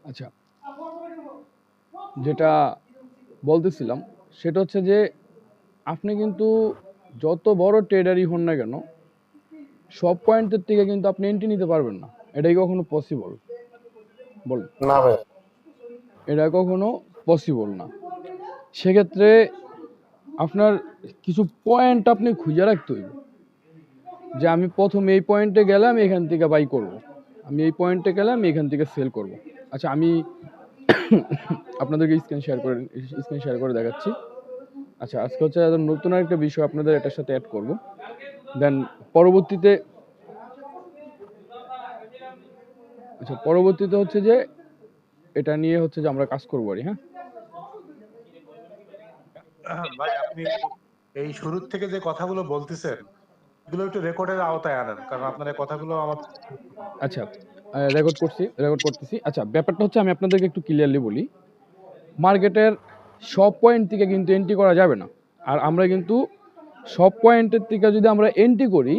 আচ্ছা, যেটা বলতেছিলাম সেটা হচ্ছে যে আপনি কিন্তু যত বড় ট্রেডারই হন না কেন, সব পয়েন্টের থেকে কিন্তু আপনি এন্ট্রি নিতে পারবেন না। এটাই কখনো পসিবল? বলুন। না ভাই। এটা কখনো পসিবল না। সেক্ষেত্রে আপনার কিছু পয়েন্ট আপনি খুঁজে রাখতে হইবে, যে আমি প্রথম এই পয়েন্টে গেলে আমি এখান থেকে বাই করব, আমি এই পয়েন্টে গেলে আমি এখান থেকে সেল করব। আচ্ছা, আমি আপনাদেরকে স্ক্রিন শেয়ার করে দেখাচ্ছি। আচ্ছা, আজকে হচ্ছে নতুন একটা বিষয় আপনাদের এটার সাথে অ্যাড করব, দেন পরবর্তীতে পরবর্তীতে হচ্ছে যে এটা নিয়ে হচ্ছে যে আমরা কাজ করবো আর। হ্যাঁ, ভাই আপনি এই শুরুর থেকে যে কথাগুলো বলতেছেন এগুলো একটু রেকর্ডের আওতায় আনেন, কারণ আপনার এই কথাগুলো আমার। আচ্ছা, রেকর্ড করতেছি। আচ্ছা, ব্যাপারটা হচ্ছে আমি আপনাদেরকে একটু ক্লিয়ারলি বলি। মার্কেটের সব পয়েন্ট থেকে কিন্তু এন্ট্রি করা যাবে না। আর আমরা কিন্তু সব পয়েন্টের থেকে যদি আমরা এন্ট্রি করি,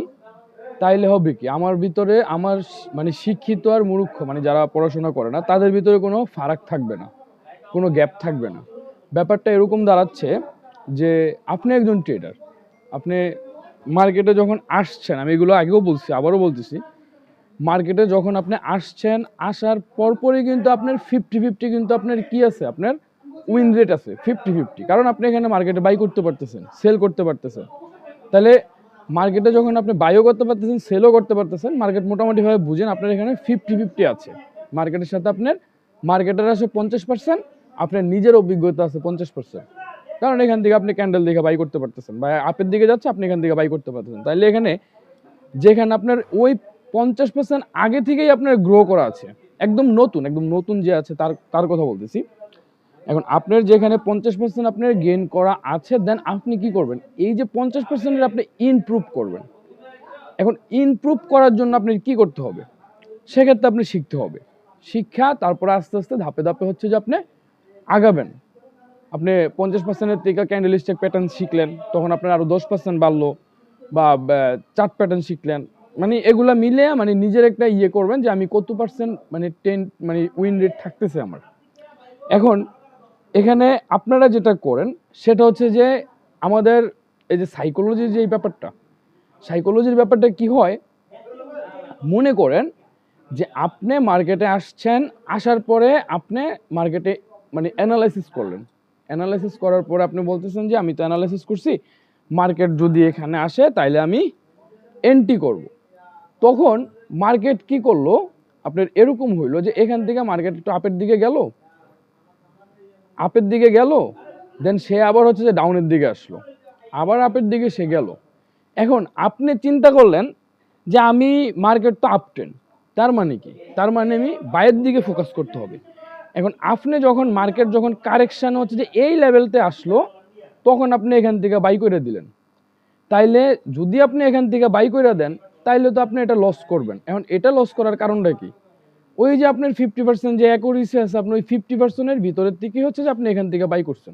তাইলে হবে কি, আমার ভিতরে আমার মানে শিক্ষিত আর মূর্খ, মানে যারা পড়াশোনা করে না তাদের ভিতরে কোনো ফারাক থাকবে না, কোনো গ্যাপ থাকবে না। ব্যাপারটা এরকম দাঁড়াচ্ছে যে আপনি একজন ট্রেডার, আপনি মার্কেটে যখন আসছেন, আমি এগুলো আগেও বলছি আবারও বলতেছি, মার্কেটে যখন আপনি আসছেন, আসার পরপরই কিন্তু আপনার 50-50 কিন্তু আপনার কি আছে, আপনার উইন রেট আছে 50-50, কারণ আপনি এখানে মার্কেটে বাই করতে পারতেছেন, সেল করতে পারতেছেন। তাহলে মার্কেটে যখন আপনি বাইও করতে পারতেছেন, সেলও করতে পারতেছেন, মার্কেট মোটামুটিভাবে বুঝেন আপনার এখানে 50-50 আছে। মার্কেটের সাথে আপনার মার্কেটের আছে 50%, আপনার নিজের অভিজ্ঞতা আছে 50%। কারণ এখান থেকে আপনি ক্যান্ডেল দেখে বাই করতে পারতেছেন, বা আপের দিকে যাচ্ছে আপনি এখান থেকে বাই করতে পারতেছেন। তাইলে এখানে যেখানে আপনার ওই 50% আগে থেকেই আপনার গ্রো করা আছে, একদম নতুন যে আছে তার তার কথা বলতেছি। এখন আপনার যেখানে 50% আপনার গেইন করা আছে, দেন আপনি কি করবেন, এই যে 50%-এর আপনি ইমপ্রুভ করবেন। এখন ইমপ্রুভ করার জন্য আপনি কি করতে হবে, সেক্ষেত্রে আপনি শিখতে হবে। শিক্ষা, তারপরে আস্তে আস্তে ধাপে ধাপে হচ্ছে যে আপনি আগাবেন। আপনি 50%-এর থেকে ক্যান্ডেল স্টিক প্যাটার্ন শিখলেন, তখন আপনার আরো 10% বাড়লো, বা চার্ট প্যাটার্ন শিখলেন। মানে এগুলা মিলে মানে নিজের একটা ইয়ে করবেন যে আমি কত পার্সেন্ট মানে মানে উইন রেট থাকতেছে আমার। এখন এখানে আপনারা যেটা করেন সেটা হচ্ছে যে আমাদের এই যে সাইকোলজির যে ব্যাপারটা, সাইকোলজির ব্যাপারটা কি হয়, মনে করেন যে আপনি মার্কেটে আসছেন, আসার পরে আপনি মার্কেটে মানে অ্যানালাইসিস করলেন, অ্যানালাইসিস করার পরে আপনি বলতেছেন যে আমি তো অ্যানালাইসিস করছি, মার্কেট যদি এখানে আসে তাইলে আমি এন্ট্রি করব। তখন মার্কেট কি করলো, আপনার এরকম হইলো যে এখান থেকে মার্কেট একটু আপের দিকে গেল, দেন সে আবার হচ্ছে যে ডাউনের দিকে আসলো, আবার আপের দিকে সে গেল। এখন আপনি চিন্তা করলেন যে আমি মার্কেট তো আপ ট্রেন্ড, তার মানে কি, তার মানে আমি বাইরের দিকে ফোকাস করতে হবে। এখন আপনি যখন মার্কেট যখন কারেকশন হচ্ছে যে এই লেভেলতে আসলো, তখন আপনি এখান থেকে বাই করে দিলেন। তাইলে যদি আপনি এখান থেকে বাই করে দেন, তাইলে তো আপনি এটা লস করবেন। এখন এটা লস করার কারণটা কি, ওই যে আপনার 50% যে অ্যাকুরেসি আছে, আপনি ওই 50%-এর ভিতরের থেকে হচ্ছে যে আপনি এখান থেকে বাই করছেন।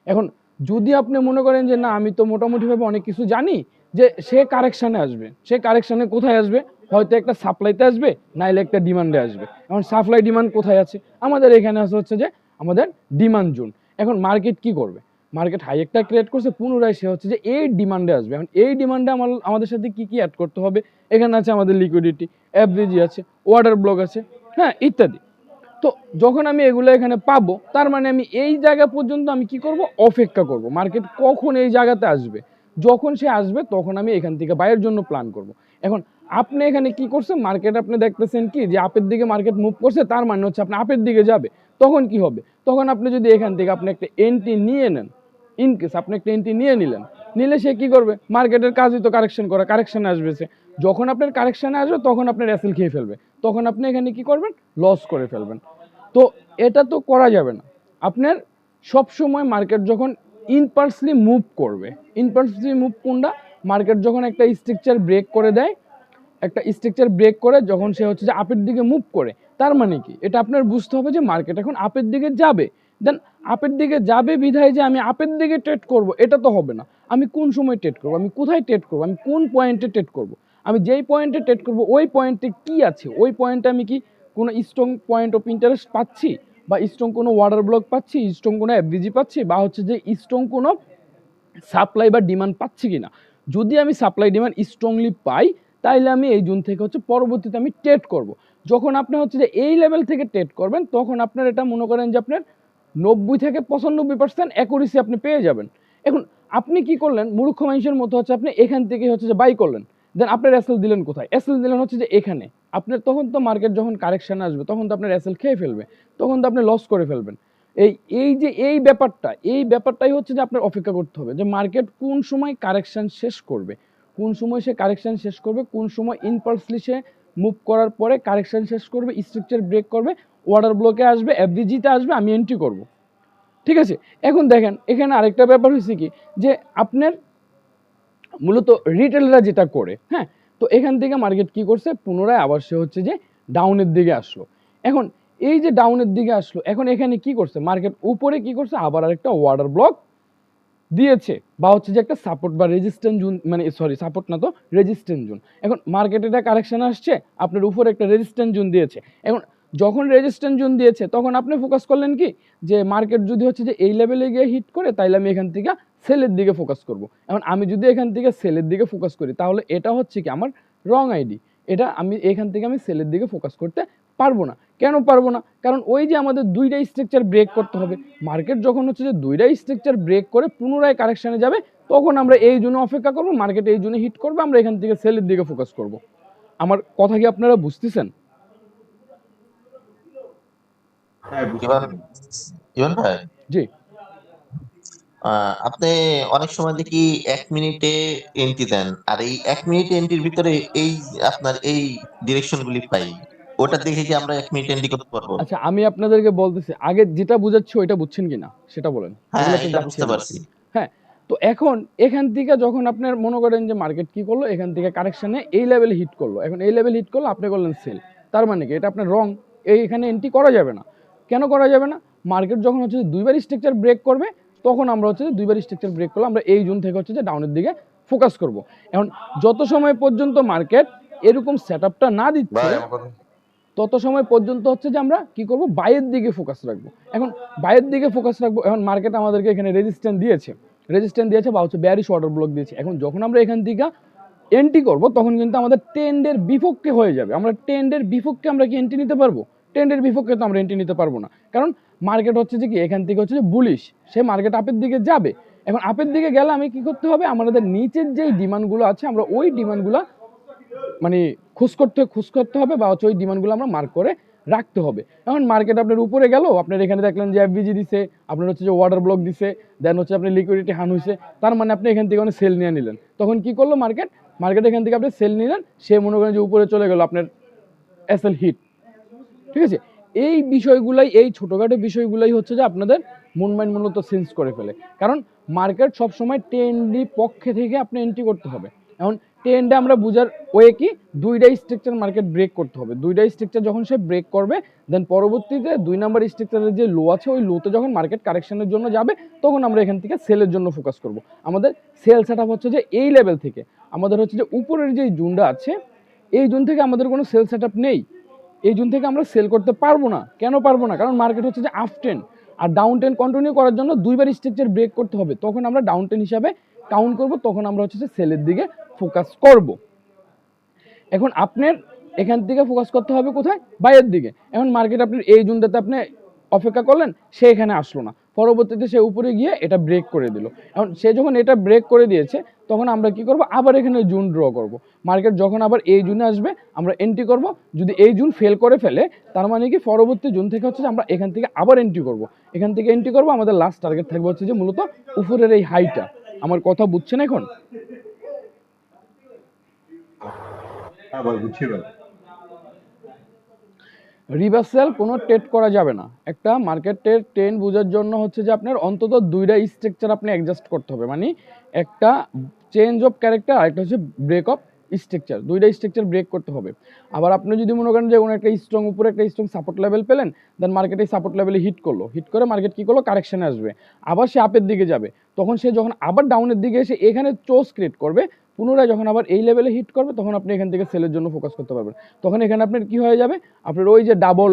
এখন যদি আপনি মনে করেন যে না আমি তো মোটামুটিভাবে অনেক কিছু জানি, যে সে কারেকশানে আসবে, সে কারেকশানে কোথায় আসবে, হয়তো একটা সাপ্লাইতে আসবে, নাইলে একটা ডিমান্ডে আসবে। এখন সাপ্লাই ডিমান্ড কোথায় আছে, আমাদের এখানে আছে হচ্ছে যে আমাদের ডিমান্ড জোন। এখন মার্কেট কি করবে, মার্কেট হাই একটা ক্রিয়েট করছে, পুনরায় সে হচ্ছে যে এই ডিমান্ডে আসবে। এখন এই ডিমান্ডে আমাদের সাথে কি কি অ্যাড করতে হবে, এখানে আছে আমাদের লিকুইডিটি, এফবিজি আছে, ওয়াটার ব্লক আছে, হ্যাঁ, ইত্যাদি। তো যখন আমি এগুলো এখানে পাবো, তার মানে আমি এই জায়গা পর্যন্ত আমি কি করব, অপেক্ষা করব মার্কেট কখন এই জায়গাতে আসবে। যখন সে আসবে তখন আমি এখান থেকে বাইরের জন্য প্ল্যান করব। এখন আপনি এখানে কি করছেন, মার্কেট আপনি দেখতেছেন কি যে আপের দিকে মার্কেট মুভ করছে, তার মানে হচ্ছে আপনি আপের দিকে যাবে। তখন কি হবে, তখন আপনি যদি এখান থেকে আপনি একটা এন্ট্রি নিয়ে নেন, ইনকেস আপনি একটা এন্ট্রি নিয়ে নিলেন, নিলে সে কি করবে, মার্কেটের কাজই তো কারেকশন করা, কারেকশনে আসবে সে। যখন আপনার কারেকশনে আসবে তখন আপনার অ্যাসেল খেয়ে ফেলবে, তখন আপনি এখানে কি করবেন, লস করে ফেলবেন। তো এটা তো করা যাবে না। আপনার সব সময় মার্কেট যখন ইনপালসলি মুভ করবে, ইনপালসলি মুভ কোনটা, মার্কেট যখন একটা স্ট্রাকচার ব্রেক করে দেয়, একটা স্ট্রাকচার ব্রেক করে যখন সে হচ্ছে যে আপের দিকে মুভ করে, তার মানে কি, এটা আপনার বুঝতে হবে যে মার্কেট এখন আপের দিকে যাবে। দেন আপের দিকে যাবে বিধায় যে আমি আপের দিকে ট্রেড করব, এটা তো হবে না। আমি কোন সময় ট্রেড করব, আমি কোথায় ট্রেড করব, আমি কোন পয়েন্টে ট্রেড করব, আমি যেই পয়েন্টে ট্রেড করব ওই পয়েন্টে কি আছে, ওই পয়েন্টে আমি কি কোনো স্ট্রং পয়েন্ট অফ ইন্টারেস্ট পাচ্ছি, বা স্ট্রং কোনো ওয়াটার ব্লক পাচ্ছি, স্ট্রং কোনো এফবিজি পাচ্ছি, বা হচ্ছে যে স্ট্রং কোনো সাপ্লাই বা ডিমান্ড পাচ্ছি কিনা। যদি আমি সাপ্লাই ডিমান্ড স্ট্রংলি পাই, তাইলে আমি এই জোন থেকে হচ্ছে পরবর্তীতে আমি ট্রেড করব। যখন আপনি হচ্ছে যে এই লেভেল থেকে ট্রেড করবেন, তখন আপনার এটা মনে করেন যে আপনার 90 থেকে 95% অ্যাকুরেসি আপনি পেয়ে যাবেন। এখন আপনি কি করলেন, মূর্খ মানুষের মতো হচ্ছে আপনি এখান থেকে হচ্ছে যে বাই করলেন, দেন আপনার এসএল দিলেন কোথায়? এসএল দিলেন হচ্ছে যে এখানে। আপনার তখন তো মার্কেট যখন কারেকশন আসবে, তখন তো আপনার এসএল খেয়ে ফেলবে, তখন তো আপনি লস করে ফেলবেন। এই এই যে এই ব্যাপারটাই হচ্ছে যে আপনার অপেক্ষা করতে হবে যে মার্কেট কোন সময় কারেকশন শেষ করবে, কোন সময় সে কারেকশন শেষ করবে, কোন সময় ইনপালসলি সে মুভ করার পরে কারেকশন শেষ করবে, স্ট্রাকচার ব্রেক করবে, অর্ডার ব্লকে আসবে, এফডিজিতে আসবে, আমি এন্ট্রি করব। ঠিক আছে, এখন দেখেন এখানে আরেকটা ব্যাপার হয়েছে কি, যে আপনার মূলত রিটেলরা যেটা করে, হ্যাঁ, তো এখান থেকে মার্কেট কি করছে, পুনরায় আবার সে হচ্ছে যে ডাউনের দিকে আসলো। এখন এই যে ডাউনের দিকে আসলো, এখন এখানে কি করছে মার্কেট, উপরে কি করছে, আবার আরেকটা ওয়াটার ব্লক দিয়েছে, বা হচ্ছে যে একটা সাপোর্ট বা রেজিস্ট্যান্স জোন, মানে সরি সাপোর্ট না তো রেজিস্ট্যান্স জোন। এখন মার্কেটে এটা কারেকশন আসছে, আপনার উপরে একটা রেজিস্ট্যান্স জোন দিয়েছে। এখন যখন রেজিস্ট্যান্স জোন দিয়েছে, তখন আপনি ফোকাস করলেন কি, যে মার্কেট যদি হচ্ছে যে এই লেভেলে গিয়ে হিট করে, তাইলে আমি এখান থেকে সেলের দিকে ফোকাস করব। এখন আমি যদি এখান থেকে সেলের দিকে ফোকাস করি, তাহলে এটা হচ্ছে কি আমার রং আইডি। এটা আমি এখান থেকে আমি সেলের দিকে ফোকাস করতে পারবো না। কেন পারবো না? কারণ ওই যে আমাদের দুইটা স্ট্রাকচার ব্রেক করতে হবে। মার্কেট যখন হচ্ছে যে দুইটা স্ট্রাকচার ব্রেক করে পুনরায় কারেকশনে যাবে, তখন আমরা এই জন্য অপেক্ষা করবো, মার্কেট এই জন্য হিট করবে, আমরা এখান থেকে সেলের দিকে ফোকাস করব। আমার কথা কি আপনারা বুঝতেছেন? হ্যাঁ, ইভান বুঝতেছি। ইভান ভাই, জি। আপনি অনেক সময় দেখি 1 মিনিটে এন্ট্রি দেন, আর এই 1 মিনিট এন্ট্রির ভিতরে এই আপনার এই ডিরেকশন গুলি পাই। ওটা দেখে কি আমরা 1 মিনিট এন্ট্রি করতে পারবো? আচ্ছা, আমি আপনাদেরকে বলতেছি, আগে যেটা বুঝাচ্ছি ওইটা বুঝছেন কিনা সেটা বলেন, হ্যাঁ, এগুলো তো এটা যাচ্ছে বুঝতে না। পারছি। হ্যাঁ, তো এখন এখান থেকে যখন আপনার মনে করেন যে মার্কেট কি করলো, এখান থেকে কারেকশনে এই লেভেলে হিট করলো, এখন এই লেভেল হিট করলো, আপনি করলেন সেল। তার মানে কি, এটা আপনার রং, এখানে এন্ট্রি করা যাবে না। কেন করা যাবে না? মার্কেট যখন হচ্ছে যে দুইবার স্ট্রাকচার ব্রেক করবে, তখন আমরা হচ্ছে যে দুইবার স্ট্রাকচার ব্রেক করলে আমরা এই জোন থেকে হচ্ছে যে ডাউনের দিকে ফোকাস করব। এখন যত সময় পর্যন্ত মার্কেট এরকম সেট আপটা না দিচ্ছে, ভাই আমার কথা তত সময় পর্যন্ত হচ্ছে যে আমরা কি করব, বাইয়ের দিকে ফোকাস রাখবো। এখন বাইয়ের দিকে ফোকাস রাখবো, এখন মার্কেট আমাদেরকে এখানে রেজিস্ট্যান্স দিয়েছে বা হচ্ছে বেয়ারিশ অর্ডার ব্লক দিয়েছে। এখন যখন আমরা এখান থেকে এন্ট্রি করব, তখন কিন্তু আমাদের ট্রেন্ডের বিপক্ষে হয়ে যাবে। আমরা ট্রেন্ডের বিপক্ষে আমরা কি এন্ট্রি নিতে পারবো? ট্রেন্ডের বিপক্ষে তো আমরা এন্ট্রি নিতে পারবো না, কারণ মার্কেট হচ্ছে যে কি এখান থেকে হচ্ছে যে বুলিশ, সে মার্কেট আপের দিকে যাবে। এখন আপের দিকে গেলে আমি কি করতে হবে, আমাদের নিচের যেই ডিমান্ডগুলো আছে, আমরা ওই ডিমান্ডগুলো মানে খোঁজ করতে হবে, বা হচ্ছে ওই ডিমান্ডগুলো আমরা মার্ক করে রাখতে হবে। এখন মার্কেট আপনার উপরে গেল, আপনার এখানে দেখলেন যে এফবিজি দিছে, আপনার হচ্ছে যে ওয়াটার ব্লক দিছে, দেন হচ্ছে আপনি লিকুইডিটি হান হয়েছে, তার মানে আপনি এখান থেকে সেল নিয়ে নিলেন। তখন কি করলো মার্কেট এখান থেকে আপনি সেল নিলেন, সে মনে করেন যে উপরে চলে গেল, আপনার এসএল হিট। ঠিক আছে, এই বিষয়গুলাই, এই ছোটোখাটো বিষয়গুলাই হচ্ছে যে আপনাদের মন মাইন্ড মূলত চেঞ্জ করে ফেলে। কারণ মার্কেট সবসময় ট্রেন্ডি পক্ষে থেকে আপনি এন্ট্রি করতে হবে। এখন ট্রেন্ডে আমরা বুঝার ওয়ে কি, দুইটা স্ট্রাকচার মার্কেট ব্রেক করতে হবে। দুইটা স্ট্রাকচার যখন সে ব্রেক করবে, দেন পরবর্তীতে 2 নম্বর স্ট্রাকচারের যে লো আছে, ওই লোতে যখন মার্কেট কারেকশনের জন্য যাবে, তখন আমরা এখান থেকে সেলের জন্য ফোকাস করব। আমাদের সেল সেট আপ হচ্ছে যে এই লেভেল থেকে, আমাদের হচ্ছে যে উপরের যে জোনটা আছে, এই জোন থেকে আমাদের কোনো সেল সেট আপ নেই। এই জোন থেকে আমরা সেল করতে পারবো না। কেন পারবো না? কারণ মার্কেট হচ্ছে যে আপ ট্রেন্ড, আর ডাউন ট্রেন্ড কন্টিনিউ করার জন্য দুইবার স্ট্রাকচার ব্রেক করতে হবে, তখন আমরা ডাউন ট্রেন্ড হিসাবে কাউন্ট করব, তখন আমরা হচ্ছে যে সেলের দিকে ফোকাস করব। এখন আপনার এখান থেকে ফোকাস করতে হবে কোথায়, বাইয়ের দিকে। এখন মার্কেট আপনার এই জোনটাতে আপনি অপেক্ষা করলেন, সে এখানে আসলো না, পরবর্তীতে সে উপরে গিয়ে এটা ব্রেক করে দিল। এখন সে যখন এটা ব্রেক করে দিয়েছে, তখন আমরা কি করব, আবার এখানে জোন ড্র করব। মার্কেট যখন আবার এই জোনে আসবে, আমরা এন্ট্রি করব। যদি এই জোন ফেল করে ফেলে, তার মানে কি পরবর্তী জোন থেকে হচ্ছে যে আমরা এখান থেকে আবার এন্ট্রি করব। এখান থেকে এন্ট্রি করব, আমাদের লাস্ট টার্গেট থাকবে হচ্ছে যে মূলত উপরের এই হাইটা। আমার কথা বুঝছেন এখন? হ্যাঁ ভাই, বুঝছি ভাই। রিভার্সাল কোনো ট্রেড করা যাবে না। একটা মার্কেটের ট্রেন্ড বোঝার জন্য হচ্ছে যে আপনার অন্তত দুইটা স্ট্রাকচার আপনি অ্যাডজাস্ট করতে হবে, মানে একটা চেঞ্জ অফ ক্যারেক্টার, আর একটা হচ্ছে ব্রেক অফ স্ট্রাকচার। দুইটা স্ট্রাকচার ব্রেক করতে হবে। আবার আপনি যদি মনে করেন যে কোনো একটা স্ট্রং উপরে একটা স্ট্রং সাপোর্ট লেভেল পেলেন, দেন মার্কেট এই সাপোর্ট লেভেলে হিট করলো, হিট করে মার্কেট কী করলো, কারেকশানে আসবে, আবার সে আপের দিকে যাবে। তখন সে যখন আবার ডাউনের দিকে এসে এখানে চোস ক্রিয়েট করবে, পুনরায় যখন আবার এই লেভেলে হিট করবে তখন আপনি এখান থেকে সেলের জন্য ফোকাস করতে পারবেন। তখন এখানে আপনার কি হয়ে যাবে, আপনার ওই যে ডাবল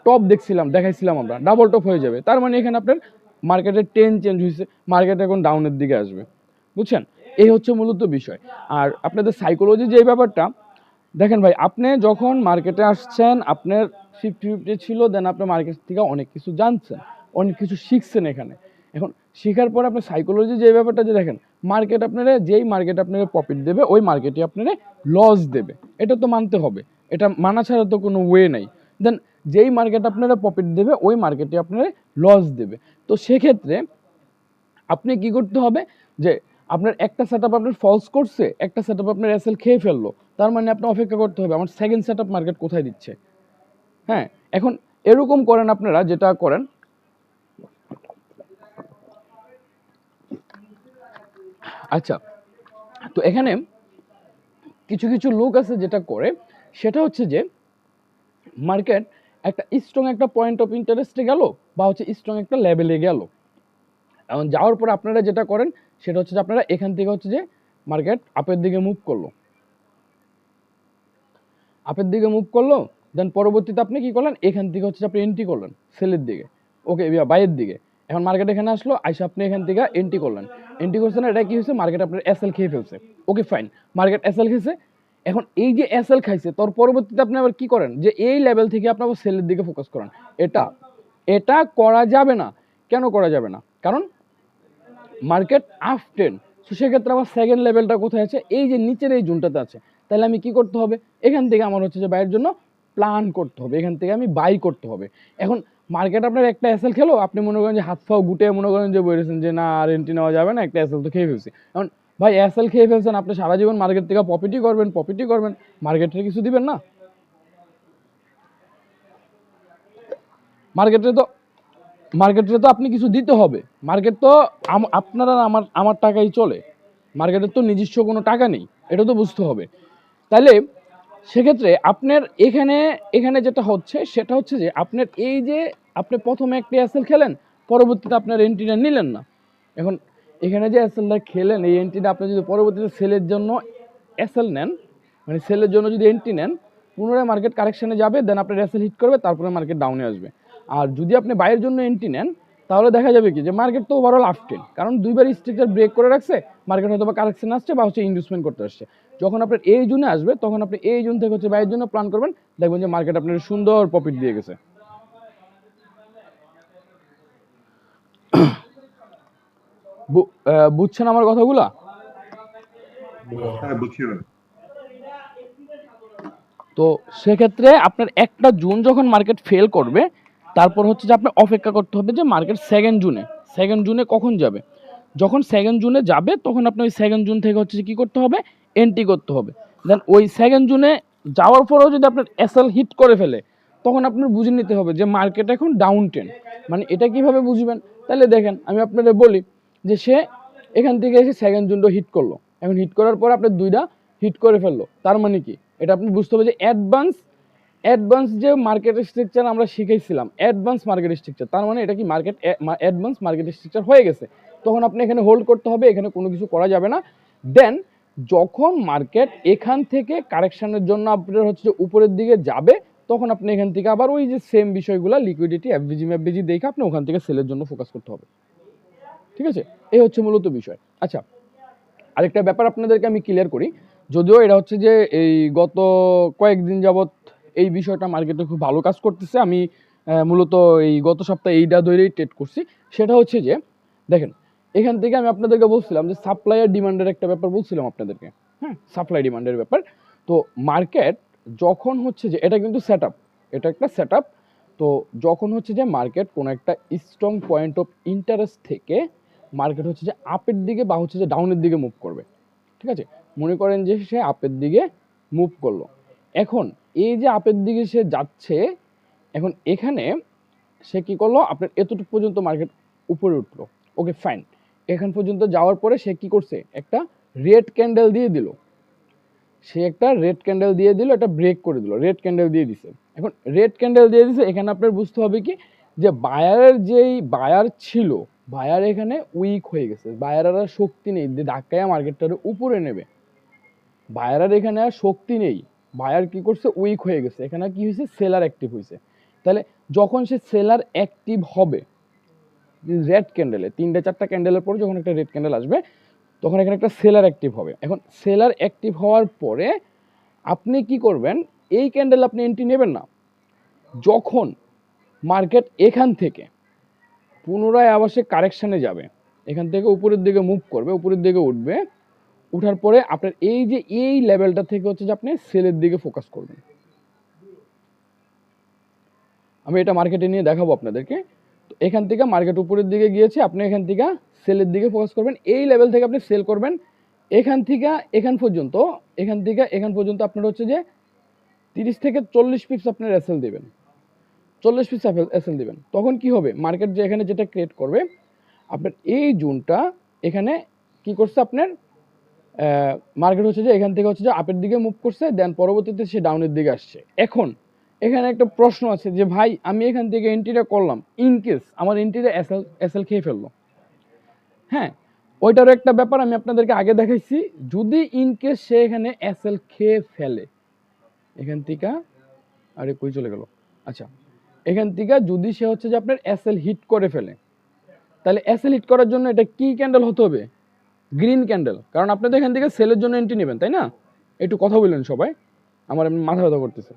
টপ দেখাইছিলাম আমরা, ডাবল টপ হয়ে যাবে। তার মানে এখানে আপনার মার্কেটের ট্রেন্ড চেঞ্জ হয়েছে, মার্কেট এখন ডাউনের দিকে আসবে, বুঝছেন? এই হচ্ছে মূলত বিষয়। আর আপনাদের সাইকোলজি যে ব্যাপারটা দেখেন ভাই, আপনি যখন মার্কেটে আসছেন আপনার 50-50 ছিল, দেন আপনি মার্কেট থেকে অনেক কিছু জানছেন, অনেক কিছু শিখছেন এখানে। এখন শেখার পর আপনার সাইকোলজি যে ব্যাপারটা, যে দেখেন মার্কেট আপনারা, যেই মার্কেট আপনারা প্রফিট দেবে ওই মার্কেটে আপনারা লস দেবে, এটা তো মানতে হবে, এটা মানা ছাড়া তো কোনো ওয়ে নাই। দেন যেই মার্কেট আপনারা প্রফিট দেবে ওই মার্কেটে আপনারা লস দেবে। তো সেক্ষেত্রে আপনি কি করতে হবে, যে আপনার একটা সেটআপ আপনার ফলস করছে, একটা সেটআপ আপনার এসএল খেয়ে ফেললো, তার মানে আপনি অপেক্ষা করতে হবে আমার সেকেন্ড সেটআপ মার্কেট কোথায় দিচ্ছে। হ্যাঁ, এখন এরকম করেন আপনারা, যেটা করেন, আচ্ছা, তো এখানে কিছু কিছু লোক আছে যেটা করে, সেটা হচ্ছে যে মার্কেট একটা স্ট্রং একটা পয়েন্ট অফ ইন্টারেস্টে গেল, বা হচ্ছে স্ট্রং একটা লেভেলে গেল, এখন যাওয়ার পর আপনারা যেটা করেন সেটা হচ্ছে যে আপনারা এখান থেকে হচ্ছে যে মার্কেট আপের দিকে মুভ করলো, দেন পরবর্তীতে আপনি কি করলেন, এখান থেকে হচ্ছে আপনি এন্ট্রি করলেন সেলের দিকে, ওকে, বাইয়ের দিকে। এখন মার্কেট এখানে আসলো, আইসা আপনি এখান থেকে এন্ট্রি করলেন, এন্ট্রি করছেন, এটা কি হয়েছে, মার্কেট আপনার এসএল খেয়ে ফেলছে, ওকে ফাইন, মার্কেট এসএল খেয়েছে। এখন এই যে এসএল খাইছে তোর পরবর্তীতে আপনি আবার কি করেন, যে এই লেভেল থেকে আপনি আবার সেলের দিকে ফোকাস করেন। এটা এটা করা যাবে না। কেন করা যাবে না? কারণ মার্কেট আপ ট্রেন্ড, তো সেক্ষেত্রে আমার সেকেন্ড লেভেলটা কোথায় আছে, এই যে নিচের এই জোনটাতে আছে। তাহলে আমি কি করতে হবে, এখান থেকে আমার হচ্ছে যে বাইয়ের জন্য প্ল্যান করতে হবে, এখান থেকে আমি বাই করতে হবে। এখন মার্কেট আপনার একটা এসএল খেলো, আপনি মনে করেন যে হাত ফাও গুটে মনে করেন যে বলেছেন যে না আর এন্ট্রি নেওয়া যাবে না, একটা এসএল তো খেয়ে ফেলছি। এখন ভাই এসএল খেয়ে ফেলছেন, আপনি সারা জীবন মার্কেট থেকে প্রফিটই করবেন, মার্কেটে কিছু দিবেন না। মার্কেটে তো আপনি কিছু দিতে হবে। মার্কেট তো আপনার আর আমার টাকাই চলে, মার্কেটের তো নিজস্ব কোনো টাকা নেই, এটা তো বুঝতে হবে। তাহলে সেক্ষেত্রে আপনার এখানে এখানে যেটা হচ্ছে সেটা হচ্ছে যে আপনার এই যে আপনি প্রথমে একটা এসএল খেলেন, পরবর্তীতে আপনার এন্ট্রিটা নিলেন না। এখন এখানে যে এসএলটা খেলেন, এই এন্ট্রিটা আপনি যদি পরবর্তীতে সেলের জন্য এসএল নেন, মানে সেলের জন্য যদি এন্ট্রি নেন, পুনরায় মার্কেট কারেকশনে যাবে, দেন আপনার এসএল হিট করবে, তারপরে মার্কেট ডাউনে আসবে। আর যদি আপনি বাইয়ের জন্য এন্ট্রি নেন, তাহলে দেখা যাবে কি যে মার্কেট তো ওভারঅল আপ ট্রেন্ড, কারণ দুইবার স্ট্রাকচার ব্রেক করে রাখছে, মার্কেট হয়তো বা কারেকশন আসছে বা হচ্ছে ইনভেস্টমেন্ট করতে আসছে। যখন আপনার এই জোনে আসবে তখন আপনি এই জোন থেকে হচ্ছে বাইয়ের জন্য প্ল্যান করবেন, দেখবেন যে মার্কেট আপনার সুন্দর প্রফিট দিয়ে গেছে। বুঝছেন আমার কথাগুলা? হ্যাঁ, বুঝছি ভাই। তো সেক্ষেত্রে আপনার একটা জুন যখন মার্কেট ফেল করবে, তারপর হচ্ছে যে আপনি অপেক্ষা করতে হবে যে মার্কেট সেকেন্ড জুনে কখন যাবে। যখন সেকেন্ড জুনে যাবে তখন আপনি ওই সেকেন্ড জুন থেকে হচ্ছে যে কী করতে হবে, এন্ট্রি করতে হবে। দেন ওই সেকেন্ড জুনে যাওয়ার পরেও যদি আপনার এসএল হিট করে ফেলে, তখন আপনার বুঝে নিতে হবে যে মার্কেট এখন ডাউন ট্রেন্ড। মানে এটা কিভাবে বুঝবেন, তাহলে দেখেন আমি আপনাদের বলি যে সে এখান থেকে এসে সেকেন্ড জুনটা হিট করলো, এখন হিট করার পর আপনার দুইটা হিট করে ফেললো, তার মানে কি, এটা আপনি বুঝতে হবে যে অ্যাডভান্স যে মার্কেট স্ট্রাকচার আমরা শিখেছিলাম, অ্যাডভান্স মার্কেট স্ট্রাকচার, তার মানে এটা কি মার্কেট অ্যাডভান্স মার্কেট স্ট্রাকচার হয়ে গেছে। তখন আপনি এখানে হোল্ড করতে হবে, এখানে কোনো কিছু করা যাবে না। দেন যখন মার্কেট এখান থেকে কারেকশনের জন্য আপনার হচ্ছে যে উপরের দিকে যাবে, তখন আপনি এখান থেকে আবার ওই যে সেম বিষয়গুলো লিকুইডিটি এফভিজি দেখে আপনি ওখান থেকে সেলের জন্য ফোকাস করতে হবে। ঠিক আছে, এই হচ্ছে মূলত বিষয়। আচ্ছা, আরেকটা ব্যাপার আপনাদেরকে আমি ক্লিয়ার করি, যদিও এটা হচ্ছে যে এই গত কয়েকদিন যাবৎ এই বিষয়টা মার্কেটে খুব ভালো কাজ করতেছে, আমি মূলত এই গত সপ্তাহে এইটা ধরেই ট্রেড করছি। সেটা হচ্ছে যে দেখেন, এখান থেকে আমি আপনাদেরকে বলছিলাম যে সাপ্লাই আর ডিমান্ডের একটা ব্যাপার বলছিলাম আপনাদেরকে, হ্যাঁ, সাপ্লাই ডিমান্ডের ব্যাপার। তো মার্কেট যখন হচ্ছে যে এটা কিন্তু সেট আপ, এটা একটা সেট আপ। তো যখন হচ্ছে যে মার্কেট কোনো একটা স্ট্রং পয়েন্ট অফ ইন্টারেস্ট থেকে মার্কেট হচ্ছে যে আপের দিকে বা হচ্ছে যে ডাউনের দিকে মুভ করবে, ঠিক আছে, মনে করেন যে সে আপের দিকে মুভ করলো। এখন এই যে আপের দিকে সে যাচ্ছে, এখন এখানে সে কি করলো, আপনার এতটুকু পর্যন্ত মার্কেট উপরে উঠলো, ওকে ফাইন। এখান পর্যন্ত যাওয়ার পরে সে কি করছে, একটা রেড ক্যান্ডেল দিয়ে দিল, এটা ব্রেক করে দিল, রেড ক্যান্ডেল দিয়ে দিছে। এখন রেড ক্যান্ডেল দিয়ে দিছে, এখানে আপনার বুঝতে হবে কি যে বায়ার ছিল, বায়ার এখানে উইক হয়ে গেছে, বায়ার আর শক্তি নেই যে ধাক্কায় মার্কেটটার উপরে নেবে। বায়ারের এখানে আর শক্তি নেই, বায়ার কি করছে, উইক হয়ে গেছে, এখানে কি হয়েছে, সেলার অ্যাক্টিভ হয়েছে। তাহলে যখন সে সেলার অ্যাক্টিভ হবে রেড ক্যান্ডেলে, 3-4টা ক্যান্ডেলের পর যখন একটা রেড ক্যান্ডেল আসবে তখন এখানে একটা সেলার অ্যাক্টিভ হবে। এখন সেলার অ্যাক্টিভ হওয়ার পরে আপনি কি করবেন, এই ক্যান্ডেল আপনি এন্ট্রি নেবেন না। যখন মার্কেট এখান থেকে পুনরায় আবার সে কারেকশানে যাবে, এখান থেকে উপরের দিকে মুভ করবে, উপরের দিকে উঠবে, উঠার পরে আপনার এই যে এই লেভেলটা থেকে হচ্ছে যে আপনি সেলের দিকে ফোকাস করবেন। আমি এটা মার্কেটে নিয়ে দেখাবো আপনাদেরকে। তো এখান থেকে মার্কেট উপরের দিকে গিয়েছে, আপনি এখান থেকে সেলের দিকে ফোকাস করবেন, এই লেভেল থেকে আপনি সেল করবেন। এখান থেকে এখান পর্যন্ত, এখান থেকে এখান পর্যন্ত আপনার হচ্ছে যে 30 থেকে 40 পিপস আপনার এসএল দিবেন, 40 পিপস এসএল দিবেন। তখন কি হবে, মার্কেট যে এখানে যেটা ক্রিয়েট করবে, আপনার এই জোনটা এখানে কি করছে, আপনার মার্কেট হচ্ছে যে এখান থেকে হচ্ছে যে আপের দিকে মুভ করছে, দেন পরবর্তীতে সে ডাউনের দিকে আসছে। এখন এখানে একটা প্রশ্ন আছে যে ভাই আমি এখান থেকে এন্ট্রিটা করলাম, ইন কেস আমার এন্ট্রিটা এসএল খেয়ে ফেললো, হ্যাঁ ওইটারও একটা ব্যাপার আমি আপনাদেরকে আগে দেখাইছি। যদি ইন কেস সে এখানে এসএল খেয়ে ফেলে, এখান থেকে, আরে কই চলে গেল, আচ্ছা এখান থেকে যদি সে হচ্ছে যে আপনার এসএল হিট করে ফেলে, তাহলে এসএল হিট করার জন্য এটা কি ক্যান্ডেল হতে হবে, গ্রিন ক্যান্ডেল, কারণ আপনি তো এখান থেকে সেলের জন্য এন্ট্রি নেবেন তাই না? একটু কথা বললেন সবাই, আমার এমনি মাথা ব্যথা করতেছে।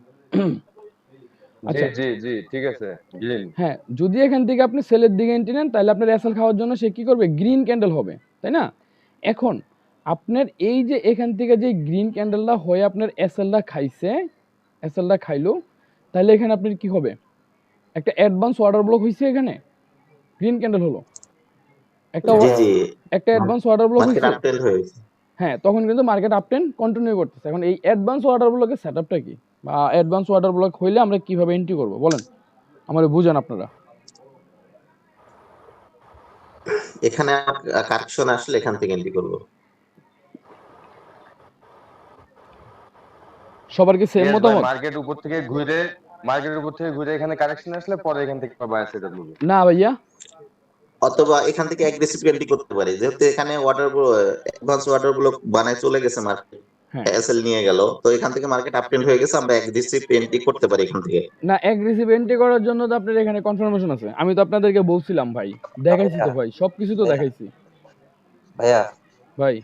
জি আচ্ছা জি জি ঠিক আছে, গ্রিন। হ্যাঁ, যদি এখান থেকে আপনি সেলের দিকে এন্ট্রি নেন তাহলে আপনার এসএল খাওয়ার জন্য সে কি করবে, গ্রিন ক্যান্ডেল হবে তাই না? এখন আপনার এই যে এখান থেকে যে গ্রিন ক্যান্ডেলটা হয়ে আপনার এসএলটা খাইছে, এসএলটা খাইলো, তাহলে এখানে আপনার কি হবে, একটা অ্যাডভান্স অর্ডার ব্লক হয়েছে, এখানে গ্রিন ক্যান্ডেল হলো, একটা জি জি, একটা অ্যাডভান্স অর্ডার ব্লক মার্কেট হয়েছে। আপট্রেন্ড হয়েছে। হ্যাঁ, তখন কিন্তু মার্কেট আপট্রেন্ড কন্টিনিউ করতেছে। এখন এই অ্যাডভান্স অর্ডার ব্লকের সেটআপটা কি, বা অ্যাডভান্স অর্ডার ব্লক হইলে আমরা কিভাবে এন্ট্রি করব বলেন, আমারে বুঝান আপনারা। এখানে কারেকশন আসলে এখান থেকে এন্ট্রি করবো। সবার কি সেম ইয়েস ভাই, মতামত? মার্কেটের উপর থেকে ঘুরে এখানে কারেকশন আসলে পরে এখান থেকে বায়ার সেটআপ নেবে। না ভাইয়া, অথবা এখান থেকে অ্যাগ্রেসিভ এন্ট্রি করতে পারি, যেহেতু এখানে অ্যাডভান্স অর্ডার গুলো বানায় চলে গেছে মার্কেট, হ্যাঁ, এসএল নিয়ে গেল, তো এখান থেকে মার্কেট আপট্রেন্ড হয়ে গেছে, আমরা অ্যাগ্রেসিভ এন্ট্রি করতে পারি এখান থেকে। না অ্যাগ্রেসিভ এন্ট্রি করার জন্য তো আপনার এখানে কনফার্মেশন আছে, আমি তো আপনাদেরকে বলছিলাম ভাই, দেখাইছি ভাইয়া তো ভাই, সবকিছু তো ভাইয়া দেখাইছি ভাইয়া, ভাই।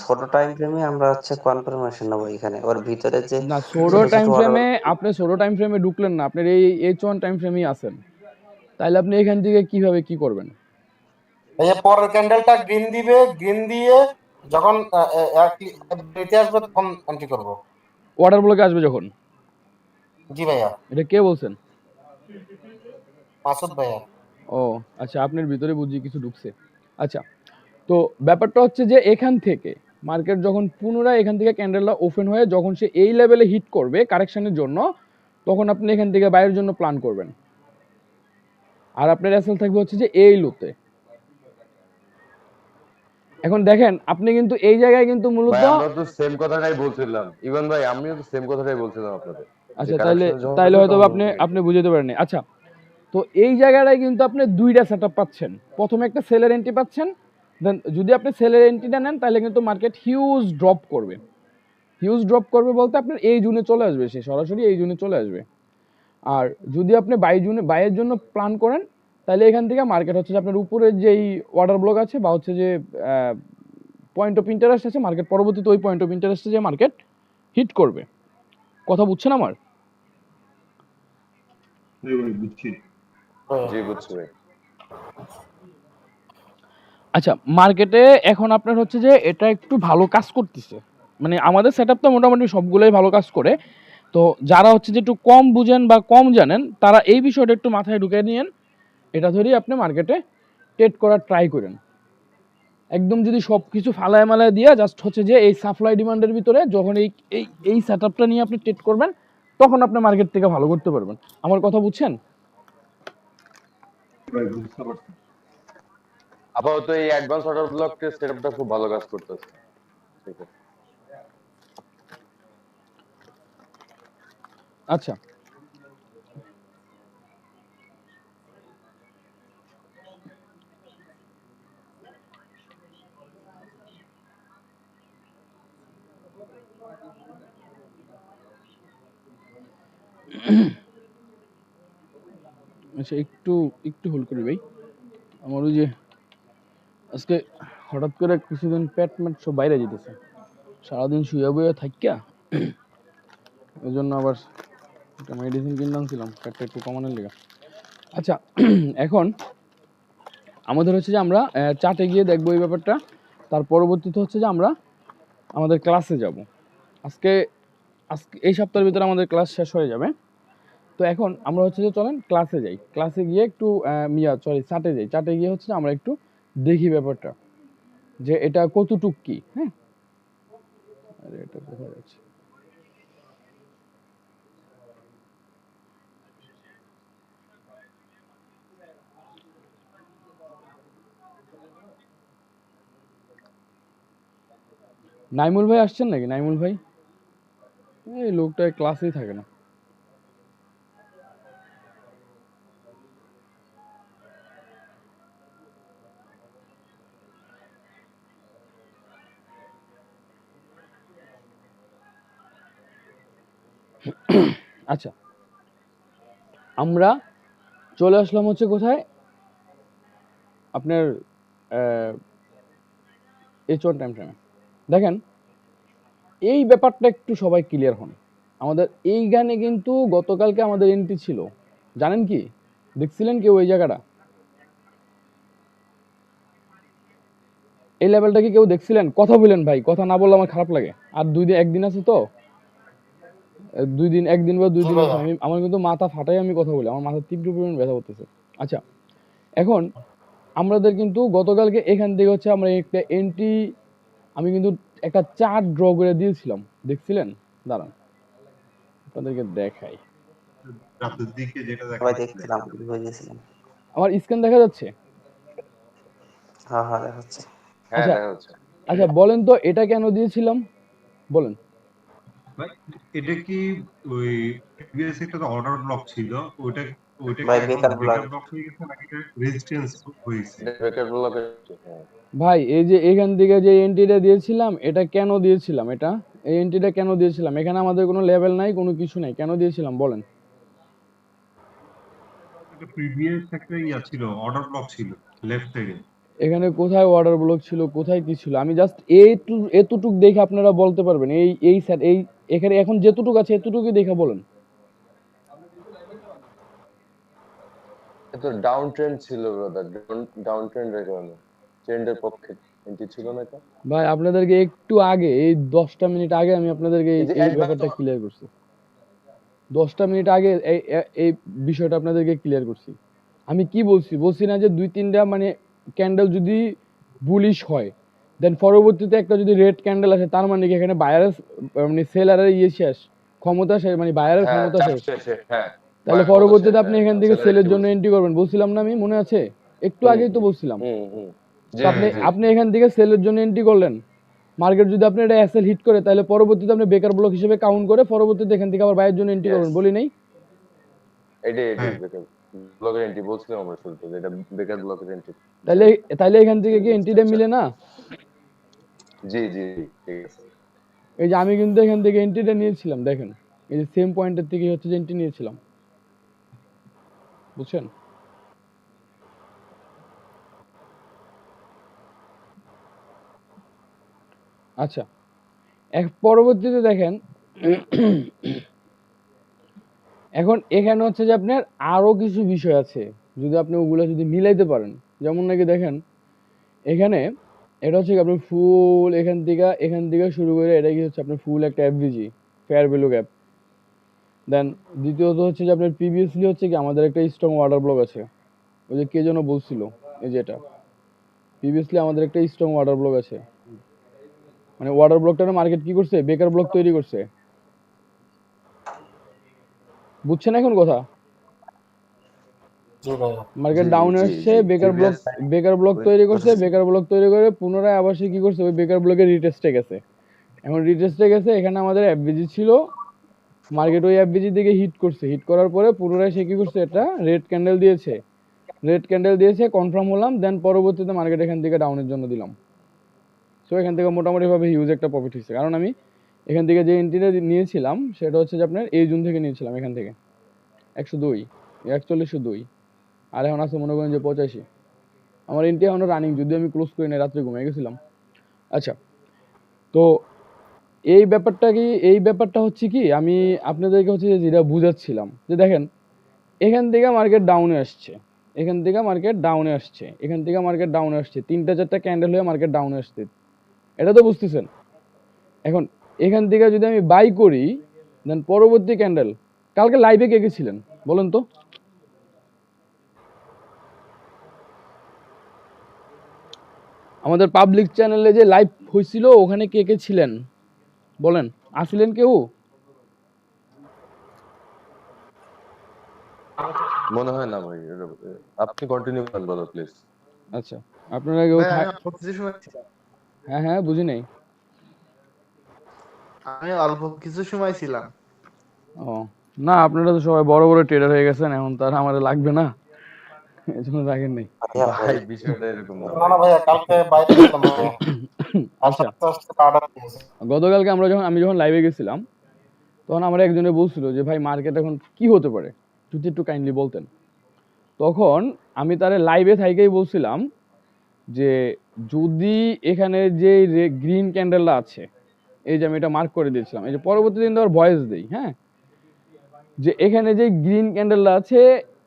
ছোট টাইম ফ্রেমে আমরা কনফার্মেশন নেবো, এখানে ওর ভিতরে যে না ছোট ছোট ছোট টাইম অর্ডার। ফ্রেমে, আপনি ছোট টাইম ফ্রেমে ঢুকলেন না, আপনার এই H1 টাইম ফ্রেমেই আছেন, তাহলে আপনি এখান থেকে কিভাবে কি করবেন? ভাইয়া পরের ক্যান্ডেলটা গ্রিন দিবে, গ্রিন দিয়ে যখন নিতে আসবে তখন এন্ট্রি করবো। অর্ডার ব্লকে আসবে যখন, জি ভাইয়া। এটা কে বলছেন? মাসুদ ভাইয়া। ও আচ্ছা, আপনার ভিতরে বুঝি কিছু ঢুকছে। আচ্ছা, তো ব্যাপারটা হচ্ছে যে এখান থেকে মার্কেট যখন পুনরায় এখান থেকে ক্যান্ডেলটা ওপেন হয়ে যখন সে এই লেভেলে হিট করবে কারেকশনের জন্য, তখন আপনি এখান থেকে বাইরের জন্য প্ল্যান করবেন, আর আপনার এসএল থাকবে হচ্ছে যে এই লোতে। এখন দেখেন আপনি কিন্তু এই জায়গায় কিন্তু মূলত, ভাই আমরা তো সেম কথাটাই বলছিলাম, ইভান ভাই আমিও তো সেম কথাটাই বলছিলাম আপনাদের, যে আচ্ছা তাইলে কারেকশন যখন তাইলে আসবে হয়তো তখন আপনি ওখান থেকে আপনি বুঝতে পারেননি। আচ্ছা, তো এই জায়গাটায় কিন্তু আপনি দুইটা সেটআপ পাচ্ছেন, প্রথমে একটা সেলের এন্ট্রি পাচ্ছেন, দেন যদি আপনি সেলের এন্ট্রিটা নেন তাহলে কিন্তু মার্কেট হিউজ ড্রপ করবে, হিউজ ড্রপ করবে বলতে আপনার এই জুনে চলে আসবে, সে সরাসরি এই জুনে চলে আসবে। আর যদি আপনি বাইয়ের জন্য প্ল্যান করেন, তাহলে এখান থেকে মার্কেট হচ্ছে যে আপনার উপরের যেই অর্ডার ব্লক আছে বা হচ্ছে যে পয়েন্ট অফ ইন্টারেস্ট আছে, মার্কেট পরবর্তীতে ওই পয়েন্ট অফ ইন্টারেস্টে যে মার্কেট হিট করবে। কথা বুঝছেন আমার? জি বুঝছি ভাই। আচ্ছা, মার্কেটে এখন আপনার হচ্ছে যে এটা একটু ভালো কাজ করতেছে, মানে আমাদের সেটআপ তো মোটামুটি সবগুলোই ভালো কাজ করে। তো যারা হচ্ছে যে একটু কম বুঝেন বা কম জানেন তারা এই বিষয়টা একটু মাথায় ঢুকে নিয়েন, এটা ধরেই আপনি মার্কেটে ট্রেড করার ট্রাই করেন। একদম যদি সব কিছু ফালায় মালায় দিয়ে জাস্ট হচ্ছে যে এই সাপ্লাই ডিমান্ডের ভিতরে যখন এই এই এই সেটআপটা নিয়ে আপনি ট্রেড করবেন, তখন আপনি মার্কেট থেকে ভালো করতে পারবেন। আমার কথা বুঝছেন? আপাতত এই অ্যাডভান্স অর্ডার ব্লক সেটআপটা খুব ভালো কাজ করতেছে। ঠিক আছে। আচ্ছা, আচ্ছা একটু একটু হোল্ড করি ভাই, আমার ওই যে আজকে হঠাৎ করে কিছুদিন পেট ম্যাট সব বাইরে যেতেছে, সারাদিন শুয়ে বয়ে থাকিয়া ওই জন্য আবার একটা মেডিসিন কিনে আনছিলাম পেটটা একটু কমানোর লেগে। আচ্ছা এখন আমাদের হচ্ছে যে আমরা চাটে গিয়ে দেখবো এই ব্যাপারটা, তার পরবর্তীতে হচ্ছে যে আমরা আমাদের ক্লাসে যাব। আজকে আজকে এই সপ্তাহের ভিতরে আমাদের ক্লাস শেষ হয়ে যাবে। তো এখন আমরা হচ্ছে যে চলেন ক্লাসে যাই, ক্লাসে গিয়ে একটু চাটে যাই, চাটে গিয়ে হচ্ছে আমরা একটু দেখি ব্যাপারটা যে এটা কতটুক কি। হ্যাঁ, আরে এটা কোথায় যাচ্ছে? নাইমুল ভাই আসছেন নাকি? নাইমুল ভাই, এই লোকটা ক্লাসেই থাকে না। আচ্ছা আমরা চলে আসলাম হচ্ছে কোথায়, আপনার H1 টাইম ফ্রেমে। দেখেন এই ব্যাপারটা একটু সবাই ক্লিয়ার হন। আমাদের এই গানে কিন্তু গতকালকে আমাদের এন্ট্রি ছিল, জানেন কি? দেখছিলেন কি ওই জায়গাটা? এই লেভেলটা কি কেউ দেখছিলেন? কথা বলেন ভাই, কথা না বললে আমার খারাপ লাগে। আর একদিন আছে তো, একদিন বা দুই জি দিন আছে, ভাইয়া। আমার কিন্তু মাথা ফাটাই আমি কথা বলি, আমার মাথা তীব্র পরিমাণ ব্যথা করতেছে। আচ্ছা এখন আমাদের কিন্তু গতকালকে এখান থেকে হচ্ছে আমরা একটা এন্ট্রি, আমি কিন্তু একটা চার্ট ড্র করে দিয়েছিলাম, দেখছিলেন? দাঁড়ান আপনাদেরকে দেখাই। রাতের দিকে যেটা সবাই দেখাচ্ছিলেন। দেখছিলাম, বুঝেছিলাম। আমার স্ক্রিন দেখা যাচ্ছে? হ্যাঁ হ্যাঁ, দেখাচ্ছে। হ্যাঁ আচ্ছা দেখা যাচ্ছে। আচ্ছা বলেন তো এটা কেন দিয়েছিলাম, বলেন। ভাই, এটা কি ওই প্রিভিয়াস একটা অর্ডার ব্লক ছিল, ওইটা ওইটা কি ভাই এখন বেকার ব্লগ। বেকার ব্লক হয়ে গেছে নাকি এটা রেজিস্ট্যান্স হয়েছে? এটা বেকার ব্লকের। হ্যাঁ ভাই এই যে এখান থেকে যে এন্ট্রিটা দিয়েছিলাম, এটা কেন দিয়েছিলাম? এই এন্ট্রিটা কেন দিয়েছিলাম? এখানে আমাদের কোনো লেভেল নাই, কোনো কিছু নাই, কেন দিয়েছিলাম বলেন? এটা প্রিভিয়াস একটা ছিল, অর্ডার ব্লক ছিল লেফট সাইডে। এখানে কোথায় অর্ডার ব্লক ছিল, কোথায় কি ছিল? আমি জাস্ট এতটুক দেখে আপনারা বলতে পারবেন এই স্যার এই এখানে এখন যেতটুক আছে এতটুকুই দেখে বলেন। এটা ডাউন ট্রেন্ড ছিল ব্রাদার, ডাউন ট্রেন্ডের কারণে, ট্রেন্ডের পক্ষে এন্ট্রি ছিল না এটা। ভাই আপনাদেরকে একটু আগে এই 10টা মিনিট আগে আমি আপনাদেরকে এই যে এই অ্যাডভান্স ব্যাপারটা ক্লিয়ার করছি। 10টা মিনিট আগে এই বিষয়টা আপনাদেরকে ক্লিয়ার করছি। আমি কি বলছি? বলছি না যে 2-3টা মানে ক্যান্ডেল যদি বুলিশ হয়, দেন পরবর্তীতে একটা যদি রেড ক্যান্ডেল আসে, তার মানে কি এখানে বায়ারের মানে সেলারের শেষ, ক্ষমতা শেষ, মানে বায়ারের হ্যাঁ ক্ষমতা চাপ শেষ। শেষে, হ্যাঁ তাহলে ক্ষমতা শেষ, পরবর্তীতে আপনি হ্যাঁ এখান থেকে সেলার সেলের একটু জন্য বলছে। এন্ট্রি করবেন, বলছিলাম না আমি? মনে আছে? একটু হুম আগেই তো হুম বলছিলাম। হুম তো জি আপনি জি আপনি এখান থেকে সেলের জন্য এন্ট্রি করলেন, মার্কেট যদি আপনি এটা এসএল হিট করে, তাহলে পরবর্তীতে আপনি বেকার ব্লক হিসেবে কাউন্ট করে পরবর্তীতে এখান থেকে আবার বাইয়ের জন্য এন্ট্রি ইয়েস, করবেন, বলি নাই? এটাই হ্যাঁ, বেকার ব্লকের এন্ট্রি বলছিলাম আমরা শুরুতে, যে এটা বেকার ব্লকের এন্ট্রি তাহলে তাহলে এখান থেকে কি এন্ট্রিটা স্ট্রাকচার। মিলে না? জি জি ঠিক আছে। এই যে আমি কিন্তু এখান থেকে এন্ট্রিটা নিয়েছিলাম, দেখেন এই যে সেম পয়েন্টের থেকে হচ্ছে যে এন্ট্রি নিয়েছিলাম, বুঝছেন? আচ্ছা পরবর্তীতে দেখেন এখন এখানে হচ্ছে যে আপনার আরো কিছু বিষয় আছে, যদি আপনি ওগুলো যদি মিলাইতে পারেন, যেমন নাকি দেখেন এখানে এটা হচ্ছে কি আপনার ফুল এখান থেকে শুরু করে এটা কি হচ্ছে আপনার ফুল একটা এফভিজি, ফেয়ার ভ্যালু গ্যাপ। দেন দ্বিতীয়ত হচ্ছে যে আপনার প্রিভিয়াসলি হচ্ছে কি আমাদের একটা স্ট্রং ওয়াটার ব্লক আছে, ওই যে কে যেন বলছিল, এই যে এটা প্রিভিয়াসলি আমাদের একটা স্ট্রং ওয়াটার ব্লক আছে, মানে ওয়াটার ব্লকটা মার্কেট কি করছে, বেকার ব্লক তৈরি করছে, বুঝছেন এখন কথা? জি ভাইয়া। মার্কেট জি ডাউনে জি আসছে, জি প্রিভিয়াস বেকার ব্লক তৈরি করছে, বেকার ব্লক তৈরি করে পুনরায় আবার সে কি করছে, ওই বেকার ব্লকের রিটেস্টে গেছে। এখন রিটেস্টে গেছে, এখানে আমাদের এফবিজি ছিল, মার্কেট ওই এফবিজি থেকে হিট করছে, হিট করার পরে পুনরায় সে কি করছে, একটা রেড ক্যান্ডেল দিয়েছে, কনফার্ম হলাম, দেন পরবর্তীতে মার্কেট এখান থেকে ডাউনের জন্য দিলাম। সো এখান থেকে মোটামুটি ভাবে হিউজ একটা প্রফিট হয়েছে, কারণ আমি এখান থেকে যে এন্ট্রিটা নিয়েছিলাম সেটা হচ্ছে যে আপনার এই জুন থেকে নিয়েছিলাম এখান থেকে। 102, 4102, আর এখন আছে মনে করেন যে 85। আমার এন্ট্রি এখনো রানিং, যদি আমি ক্লোজ করি না, রাত্রে ঘুমিয়ে গেছিলাম। আচ্ছা, তো এই ব্যাপারটা হচ্ছে কি, আমি আপনাদেরকে হচ্ছে যে যেটা বুঝাচ্ছিলাম যে দেখেন, এখান থেকে মার্কেট ডাউনে আসছে, এখান থেকে মার্কেট ডাউনে আসছে, এখান থেকে মার্কেট ডাউনে আসছে, 3টা 4টা ক্যান্ডেল হয়ে মার্কেট ডাউনে আসছে, এটা তো বুঝতেছেন। এখন এখান থেকে যদি আমি বাই করি, দেন পরবর্তী ক্যান্ডেল, কালকে লাইভে কে কে ছিলেন বলেন তো? আমাদের পাবলিক চ্যানেলে যে লাইভ হয়েছিল ওখানে কে কে ছিলেন বলেন, আসলেন কেউ? মনে হয় না ভাই, আপনি কন্টিনিউ করেন বলো প্লিজ। আচ্ছা, আপনারা কেউ ভাই আমি অল্প কিছু সময় ছিলাম। হ্যাঁ হ্যাঁ, বুঝি নাই। আমি অল্প কিছু সময় ছিলাম। ও না, আপনারা তো সবাই বড় বড় ট্রেডার হয়ে গেছেন, এখন তো আর আমাদের লাগবে না, এই জন্য রাখেন নাই। ভাইয়া ভাই বিষয়টা এরকম না না ভাই। না ভাইয়া, কালকে বাইরে ছিলাম ভাইয়া, আচ্ছা, আস্তে আস্তে অর্ডার দিয়েছে। গতকালকে আমি যখন লাইভে গেছিলাম, তখন আমার একজনে বলছিল যে ভাই মার্কেট এখন কি হতে পারে, যদি একটু কাইন্ডলি বলতেন। তখন আমি তারে লাইভে থাইকেই বলছিলাম যে যদি এখানে যে গ্রিন ক্যান্ডেলটা আছে, এই যে আমি এটা মার্ক করে দিয়েছিলাম, এই যে পরবর্তী দিন তো ভয়েস দেই, হ্যাঁ, যে এখানে যে গ্রিন ক্যান্ডেলটা আছে,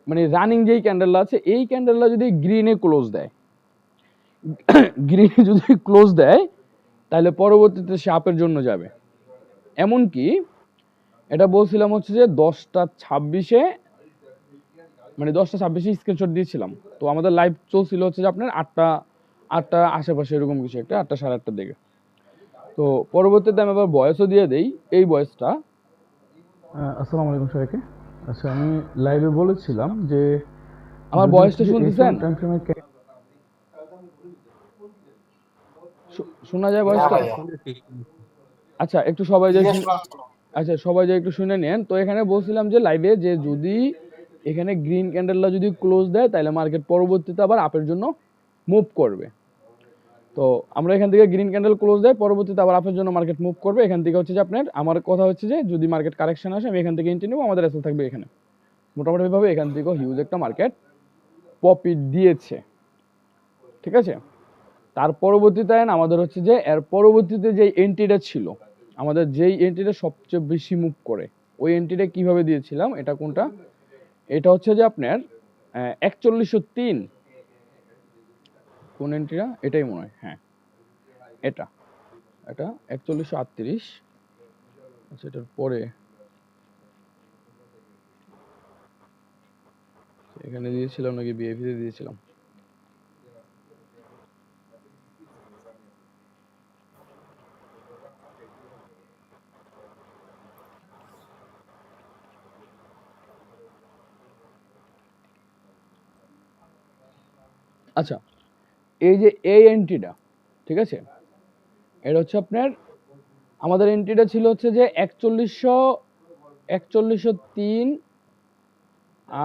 মানে রানিং যেই ক্যান্ডেলটা আছে, এই ক্যান্ডেলটা যদি গ্রিনে ক্লোজ দেয়, গ্রিনে যদি ক্লোজ দেয়, তাহলে পরবর্তীতে সে আপের জন্য যাবে। এমনকি এটা বলছিলাম হচ্ছে যে 10টা 26-এ, মানে 10টা 26-এ স্ক্রিনশট দিয়েছিলাম। তো আমাদের লাইভ চলছিল হচ্ছে যে আপনার 8টা আশেপাশে, এরকম কিছু একটা, 8টা 8:30 দিকে। তো পরবর্তীতে আমি আবার ভয়েসও দিয়ে দেই, এই ভয়েসটা। আসসালামু আলাইকুম সবাইকে। আচ্ছা, আমি লাইভে বলেছিলাম যে আমার ভয়েসটা শুনতেছেন? শোনা যায় না ভয়েসটা? ভাইয়া, আচ্ছা, একটু সবাই যে ক্লিয়ার শোনা যাচ্ছে না। আচ্ছা, সবাই যে একটু শুনে নেন। তো এখানে বলছিলাম যে লাইভে যে যদি এখানে গ্রিন ক্যান্ডেলটা যদি ক্লোজ দেয়, তাহলে মার্কেট পরবর্তীতে আবার আপের জন্য মুভ করবে। তো আমরা এখান থেকে গ্রিন ক্যান্ডেল ক্লোজ দেয়, পরবর্তীতে আবার আপের জন্য মার্কেট মুভ করবে। এখান থেকে হচ্ছে যে আপনার, আমার কথা হচ্ছে যে যদি মার্কেট কারেকশন আসে, আমি এখান থেকে এন্ট্রি নেব, আমাদের এসএল থাকবে এখানে। মোটামুটিভাবে এখান থেকেও হিউজ একটা মার্কেট প্রফিট দিয়েছে, ঠিক আছে। তার পরবর্তীতে আমাদের হচ্ছে যে এর পরবর্তীতে যে এন্ট্রিটা ছিল, আমাদের যেই এন্ট্রিটা সবচেয়ে বেশি মুভ করে, ওই এন্ট্রিটা কিভাবে দিয়েছিলাম, এটা কোনটা, এটা হচ্ছে যে আপনার 4103, কোন এন্ট্রিটা, এটাই মনে হয়, হ্যাঁ এটা, এটা 4138। আচ্ছা, এটার পরে এখানে দিয়েছিলাম নাকি বিএফি তে দিয়েছিলাম? আচ্ছা, এই যে এই এন্ট্রিটা, ঠিক আছে, এটা হচ্ছে আপনার, আমাদের এন্ট্রিটা ছিল হচ্ছে যে 4103,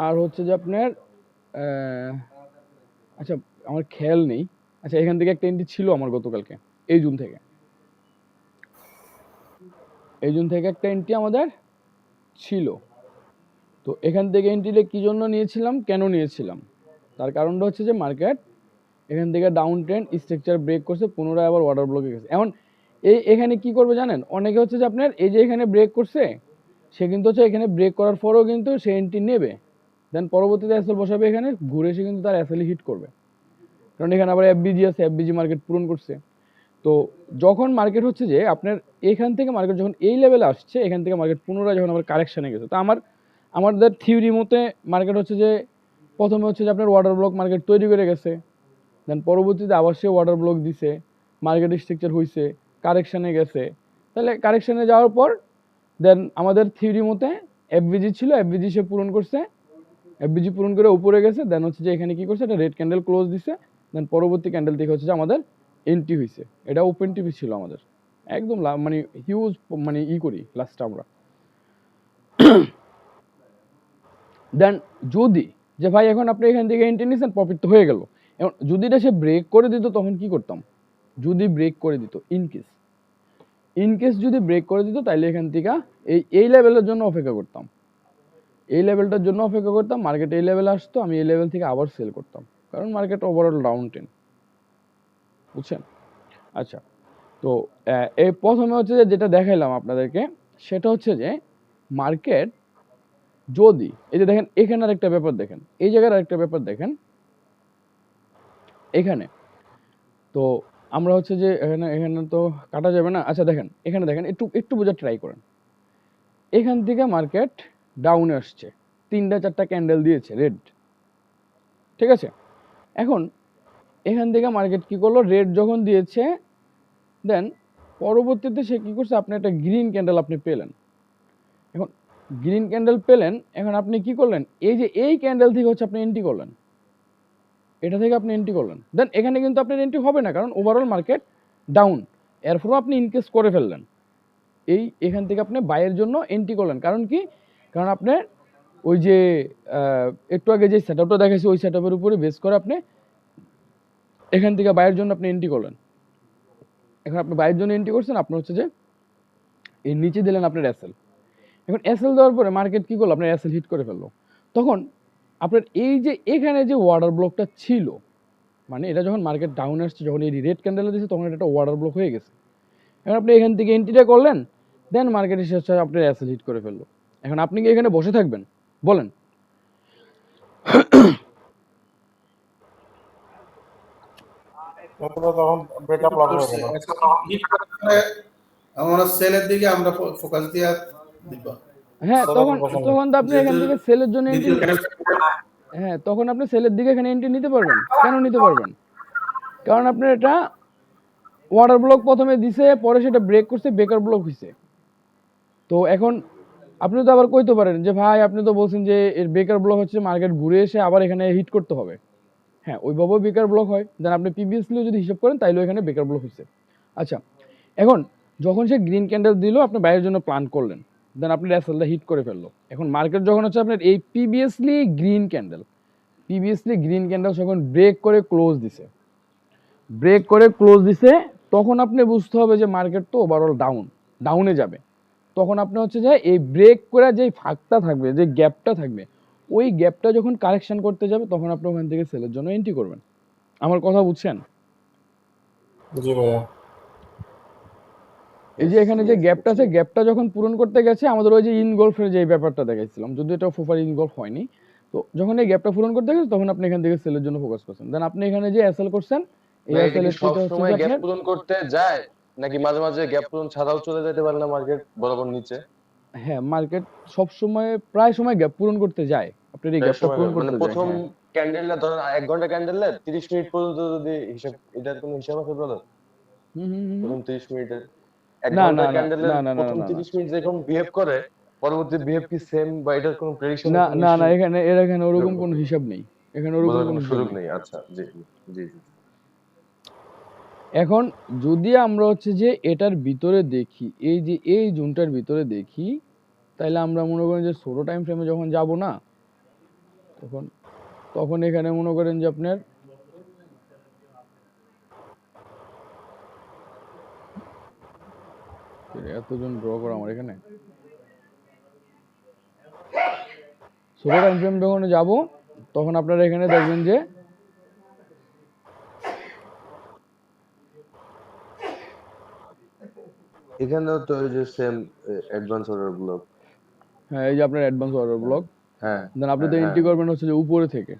আর হচ্ছে যে আপনার আচ্ছা আমার খেয়াল নেই। আচ্ছা, এখান থেকে একটা এন্ট্রি ছিল আমার গতকালকে, এই জুন থেকে, একটা এন্ট্রি আমাদের ছিল। তো এখান থেকে এন্ট্রিটা কি জন্য নিয়েছিলাম, কেন নিয়েছিলাম, তার কারণটা হচ্ছে যে মার্কেট এখান থেকে ডাউন ট্রেন্ড স্ট্রাকচার ব্রেক করছে, পুনরায় আবার ওয়াটার ব্লকে গেছে। এখন এখানে কি করবে জানেন, অনেকে হচ্ছে যে আপনার এই যে এখানে ব্রেক করছে, সে কিন্তু হচ্ছে এখানে ব্রেক করার পরেও কিন্তু সে এন্ট্রি নেবে, দেন পরবর্তীতে এসএল বসাবে, এখানে ঘুরে এসে কিন্তু তার এসএল হিট করবে, কারণ এখানে আবার এফবিজি আছে, এফবিজি মার্কেট পূরণ করছে। তো যখন মার্কেট হচ্ছে যে আপনার এখান থেকে মার্কেট যখন এই লেভেলে আসছে, এখান থেকে মার্কেট পুনরায় যখন আবার কারেকশনে গেছে, তো আমাদের থিওরি মতে মার্কেট হচ্ছে যে প্রথমে হচ্ছে যে আপনার ওয়াটার ব্লক মার্কেট তৈরি করে গেছে, দেন পরবর্তীতে আবার সে ওয়াটার ব্লক দিছে, মার্কেট স্ট্রাকচার হয়েছে, কারেকশনে গেছে। তাহলে কারেকশনে যাওয়ার পর দেন আমাদের থিওরি মতে এফবিজি ছিল, এফবিজি সে পূরণ করছে, এফবিজি পূরণ করে উপরে গেছে, দেন হচ্ছে যে এখানে কি করছে, একটা রেড ক্যান্ডেল ক্লোজ দিছে, দেন পরবর্তী ক্যান্ডেল থেকে হচ্ছে যে আমাদের এন্ট্রি হয়েছে। এটা ওপেন টিভি ছিল আমাদের, একদম মানে হিউজ, মানে করি লাস্টটা আমরা। দেন যদি যে ভাই এখন আপনি এখান থেকে এন্ট্রি নিয়েছেন, প্রফিট তো হয়ে গেল, এখন যদি এটা সে ব্রেক করে দিত, তখন কি করতাম, যদি ব্রেক করে দিত, ইনকেস যদি ব্রেক করে দিত, তাহলে এখান থেকে এই লেভেলের জন্য অপেক্ষা করতাম। এই লেভেলটার জন্য অপেক্ষা করতাম, মার্কেট এই লেভেলে আসতো, আমি এই লেভেল থেকে আবার সেল করতাম, কারণ মার্কেট ওভারঅল ডাউন ট্রেন্ড, বুঝছেন? আচ্ছা, তো এই প্রথমে হচ্ছে যে যেটা দেখাইলাম আপনাদেরকে, সেটা হচ্ছে যে মার্কেট যদি, এই যে দেখেন এখানে আরেকটা ব্যাপার দেখেন, এই জায়গার আরেকটা ব্যাপার দেখেন, এখানে তো আমরা হচ্ছে যে এখানে এখানে তো কাটা যাবে না। আচ্ছা দেখেন, এখানে দেখেন, একটু একটু বোঝার ট্রাই করেন। এখান থেকে মার্কেট ডাউনে আসছে, 3টা 4টা ক্যান্ডেল দিয়েছে রেড, ঠিক আছে? এখন এখান থেকে মার্কেট কি করলো, রেড যখন দিয়েছে, দেন পরবর্তীতে সে কি করছে, আপনি একটা গ্রিন ক্যান্ডেল আপনি পেলেন। এখন গ্রিন ক্যান্ডেল পেলেন, এখন আপনি কি করলেন, এই যে এই ক্যান্ডেল থেকে হচ্ছে আপনি এন্ট্রি করলেন, এটা থেকে আপনি এন্ট্রি করলেন, দেন এখানে কিন্তু আপনার এন্ট্রি হবে না, কারণ ওভারঅল মার্কেট ডাউন, এরপরও আপনি ইনকেস করে ফেললেন, এখান থেকে আপনি বাইয়ের জন্য এন্ট্রি করলেন। কারণ কি, কারণ আপনি ওই যে একটু আগে যে সেটআপটা দেখাইছি, ওই সেটআপের উপরে বেস করে আপনি এখান থেকে বাইয়ের জন্য আপনি এন্ট্রি করলেন। এখন আপনি বাইয়ের জন্য এন্ট্রি করছেন, আপনার হচ্ছে যে এর নিচে দিলেন আপনার এসএল। এখন এসএল দেওয়ার পরে মার্কেট কি করলো, আপনার এসএল হিট করে ফেললো। তখন আপনার এই যে এখানে যে ওয়াটার ব্লকটা ছিল, মানে এটা যখন মার্কেট ডাউন আসছে, যখন এই রেড ক্যান্ডেল দিয়েছে, তখন এটা একটা ওয়াটার ব্লক হয়ে গেছে। এখন আপনি এখান থেকে এন্ট্রিটা করলেন, দেন মার্কেট এসে হচ্ছে আপনার অ্যাসেল হিট করে ফেললো। এখন আপনি কি এখানে বসে থাকবেন বলেন? তখন ব্রেকআপ লক হয়ে গেল। আমরা সেলের দিকে আমরা ফোকাস দিয়ে দিব। হ্যাঁ, তখন তখন তো আপনি এখান থেকে সেলের জন্য এন্ট্রি, হ্যাঁ তখন আপনি সেলের দিকে এখানে এন্ট্রি নিতে পারবেন। কেন নিতে পারবেন? কারণ আপনার এটা ওয়াটার ব্লক প্রথমে দিছে, পরে সেটা ব্রেক করছে, ব্রেকার ব্লক হয়েছে। তো এখন আপনি তো আবার কইতে পারেন যে ভাই আপনি তো বলছেন যে এর ব্রেকার ব্লক হচ্ছে, মার্কেট ঘুরে এসে আবার এখানে হিট করতে হবে। হ্যাঁ, ওইভাবেও ব্রেকার ব্লক হয়, দেন আপনি প্রিভিয়াসলিও যদি হিসাব করেন তাইলেও এখানে ব্রেকার ব্লক হচ্ছে। আচ্ছা, এখন যখন সে গ্রিন ক্যান্ডেল দিল, আপনি বাইরের জন্য প্ল্যান করলেন, দেন আপনি এসএলটা হিট করে ফেললো। এখন মার্কেট যখন হচ্ছে আপনার এই প্রিভিয়াসলি গ্রিন ক্যান্ডেল যখন ব্রেক করে ক্লোজ দিছে, তখন আপনি বুঝতে হবে যে মার্কেট তো ওভারঅল ডাউনে যাবে। তখন আপনি হচ্ছে যে এই ব্রেক করে যে ফাঁকটা থাকবে, যে গ্যাপটা থাকবে, ওই গ্যাপটা যখন কারেকশন করতে যাবে, তখন আপনি ওখান থেকে সেলের জন্য এন্ট্রি করবেন। আমার কথা বুঝছেন? জি ভাইয়া। এই যে এখানে যে গ্যাপটা আছে, গ্যাপটা যখন পূরণ করতে গেছে, আমাদের ওই যে ইনগলফের যে ব্যাপারটা দেখাইছিলাম, যদি এটা প্রপার ইনগলফ হয়নি, তো যখন এই গ্যাপটা পূরণ করতে গেছে, তখন আপনি এখান থেকে সেলের জন্য ফোকাস করছেন। দেন আপনি এখানে যে এসএল করছেন, এই না, এটা এসএল কি এর সব থেকে হচ্ছে সময় যে গ্যাপ আপনার, পূরণ করতে যায়, নাকি মাঝে মাঝে গ্যাপ পূরণ ছাড়াও চলে যেতে পারে না মার্কেট বরাবর নিচে? হ্যাঁ মার্কেট সব সময় প্রায় সময় গ্যাপ পূরণ করতে যায়, আপনার এই প্রায় গ্যাপটা সময় পূরণ মানে করতে যায়। প্রথম হ্যাঁ, ক্যান্ডেলটা ধরেন 1 ঘন্টা ক্যান্ডেলের 30 মিনিট পর্যন্ত যদি হিসাব, এটার কোনো হিসাব আছে ব্রাদার? হুম হুম হুম। প্রথম 30 মিনিটের, এক না না ঘন্টার না ক্যান্ডেলের না না না প্রথম না না 30 মিনিট যেরকম বিহেভ করে, পরবর্তী বিহেভ কি সেম, বা এটার কোনো প্রেডিকশনের না কোনো না ইস্যু? না, এখানে ওরকম কোনো হিসাব নেই, এখানে ওরকম বোঝার কোনো কোনো হিসাব সুযোগ নেই। নেই। আচ্ছা, জি জি জি জি। এখন যদি আমরা হচ্ছে যে এটার ভিতরে দেখি, এই যে এই জোনটার ভিতরে দেখি, তাইলে আমরা মনে করেন যে ছোট টাইম ফ্রেমে যখন যাব না, তখন তখন এখানে মনে করেন যে আপনার এতজন ড্র করা আমার এখানে, ছোট টাইম ফ্রেম যখন যাব, তখন আপনারা এখানে দেখবেন যে এখানেও তো ওই যে সেম অ্যাডভান্স অর্ডার ব্লক। হ্যাঁ, এই যে আপনার অ্যাডভান্স অর্ডার ব্লক, হ্যাঁ দেন আপনি হ্যাঁ তো হ্যাঁ। এন্ট্রি করবেন হচ্ছে যে উপরে থেকে।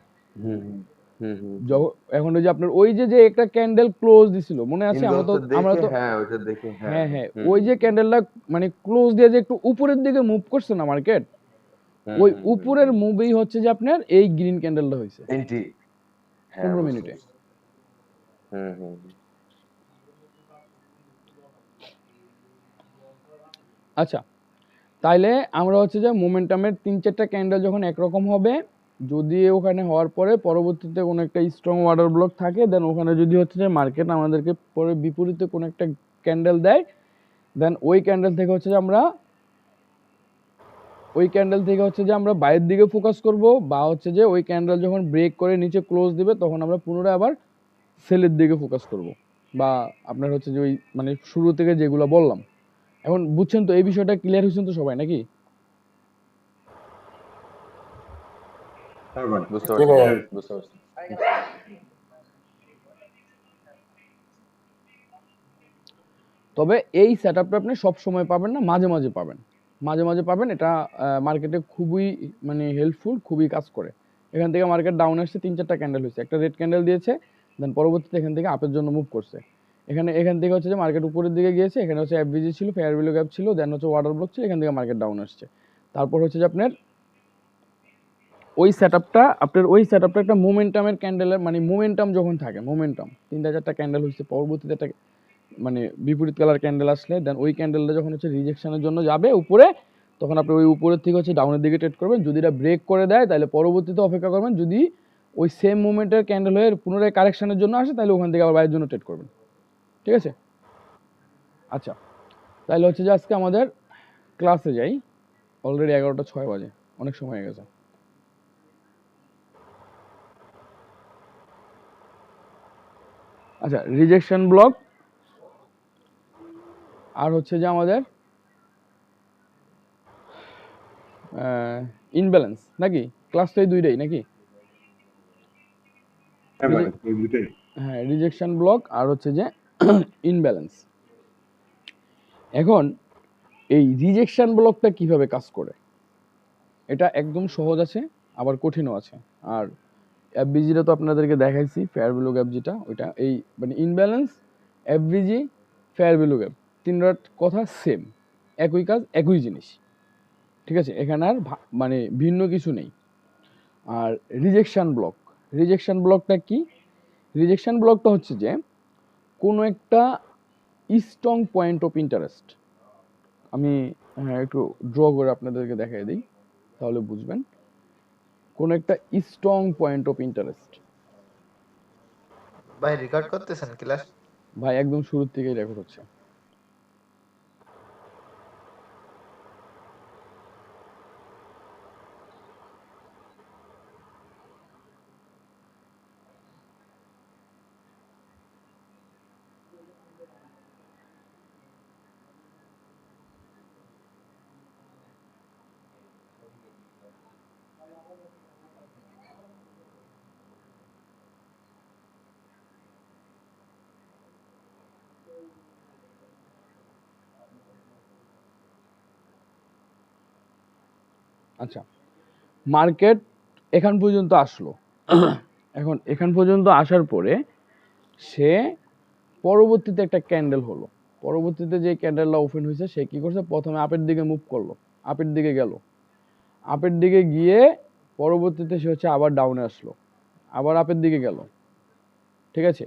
হুম হুম হুম হুম। এখন ওই যে আপনার ওই যে একটা ক্যান্ডেল ক্লোজ দিছিল, মনে আছে? আমরা তো দেখে, হ্যাঁ ওইটা দেখে, হ্যাঁ হ্যাঁ হ্যাঁ, ওই যে ক্যান্ডেলটা মানে ক্লোজ দিয়ে যে একটু উপরের দিকে মুভ করছে না মার্কেট, ওই উপরের মুভেই হচ্ছে যে আপনার এই গ্রিন ক্যান্ডেলটা হয়েছে এন্ট্রি। হ্যাঁ 15 মিনিটে। হুম হুম। আচ্ছা, তাইলে আমরা হচ্ছে যে মোমেন্টামের 3-4টা ক্যান্ডেল যখন একরকম হবে, যদি ওখানে হওয়ার পরে পরবর্তীতে কোনো একটা স্ট্রং ওয়াটার ব্লক থাকে, দেন ওখানে যদি হচ্ছে যে মার্কেট আমাদেরকে পরে বিপরীতে কোনো একটা ক্যান্ডেল দেয়, দেন ওই ক্যান্ডেল থেকে হচ্ছে যে আমরা বাইরের দিকে ফোকাস করব, বা হচ্ছে যে ওই ক্যান্ডেল যখন ব্রেক করে নিচে ক্লোজ দিবে, তখন আমরা পুনরায় আবার সেলের দিকে ফোকাস করব, বা আপনার হচ্ছে যে ওই মানে শুরু থেকে যেগুলো বললাম। এখন বুঝছেন তো, এই বিষয়টা ক্লিয়ার হয়েছেন তো সবাই নাকি? তারপর বুঝতে জি পারছি ভাইয়া। বুঝতে পারছি। তবে এই সেটআপটা আপনি সব সময় পাবেন না, মাঝে মাঝে পাবেন, মাঝে মাঝে পাবেন। এটা মার্কেটে খুবই মানে হেল্পফুল, খুবই কাজ করে। এখান থেকে মার্কেট ডাউন আসছে, 3-4টা ক্যান্ডেল হয়েছে, একটা রেড ক্যান্ডেল দিয়েছে, দেন পরবর্তীতে এখান থেকে আপের জন্য মুভ করছে। এখান থেকে হচ্ছে যে মার্কেট উপরের দিকে গিয়েছে, এখানে হচ্ছে এফভিজি ছিল, ফেয়ার ভ্যালু গ্যাপ ছিল, দেন হচ্ছে ওয়াটার ব্লক ছিল, এখান থেকে মার্কেট ডাউন আসছে। তারপর হচ্ছে যে আপনার ওই সেটআপটা একটা মোমেন্টামের ক্যান্ডেলের, মানে মোমেন্টাম যখন থাকে, মোমেন্টাম 3-4টা ক্যান্ডেল হচ্ছে, পরবর্তীতে একটা মানে বিপরীত কালার ক্যান্ডেল আসলে, দেন ওই ক্যান্ডেলটা যখন হচ্ছে রিজেকশনের জন্য যাবে উপরে, তখন আপনি ওই উপরের থেকে হচ্ছে ডাউনের দিকে ট্রেড করবেন। যদি এটা ব্রেক করে দেয় তাহলে পরবর্তীতে অপেক্ষা করবেন, যদি ওই সেম মুভমেন্টের ক্যান্ডেল হয়ে পুনরায় কারেকশনের জন্য আসে তাহলে ওখান থেকে আবার বাইরের জন্য ট্রেড করবেন। ঠিক আছে? আচ্ছা, তাহলে হচ্ছে যে আজকে আমাদের ক্লাসে যাই। অলরেডি 11টা 6 বাজে, অনেক সময় হয়ে গেছে। আচ্ছা, রিজেকশন ব্লক আর হচ্ছে যে আমাদের ইনব্যালেন্স, নাকি? ক্লাস তো এই দুইটাই নাকি? হ্যাঁ ভাই এই দুটাই। হ্যাঁ, রিজেকশন ব্লক আর হচ্ছে যে ইনব্যালেন্স। এখন এই রিজেকশন ব্লকটা কিভাবে কাজ করে, এটা একদম সহজ আছে, আবার কঠিনও আছে। আর এফবিজিটা তো আপনাদেরকে দেখাইছি, ফেয়ার ভ্যালু গ্যাপ যেটা, ওইটা এই মানে imbalance, FBG, fair value gap, তিনটার কথা সেম, একই কাজ, একই জিনিস। ঠিক আছে? এখানে আর মানে ভিন্ন কিছু নেই। আর রিজেকশন ব্লকটা কি? রিজেকশন ব্লকটা হচ্ছে যে কোনো একটা স্ট্রং পয়েন্ট অফ ইন্টারেস্ট, আমি একটু ড্র করে আপনাদেরকে দেখাই দিই, তাহলে বুঝবেন। কোনো একটা স্ট্রং পয়েন্ট অফ ইন্টারেস্ট। ভাই রেকর্ড করতেছেন ক্লাস? ভাই একদম শুরুর থেকেই রেকর্ড হচ্ছে। আচ্ছা, মার্কেট এখান পর্যন্ত আসলো। এখন এখান পর্যন্ত আসার পরে সে পরবর্তীতে একটা ক্যান্ডেল হলো, পরবর্তীতে যে ক্যান্ডেলটা ওপেন হয়েছে সে কি করছে, প্রথমে আপের দিকে মুভ করলো, আপের দিকে গেল, আপের দিকে গিয়ে পরবর্তীতে সে হচ্ছে আবার ডাউনে আসলো, আবার আপের দিকে গেল। ঠিক আছে?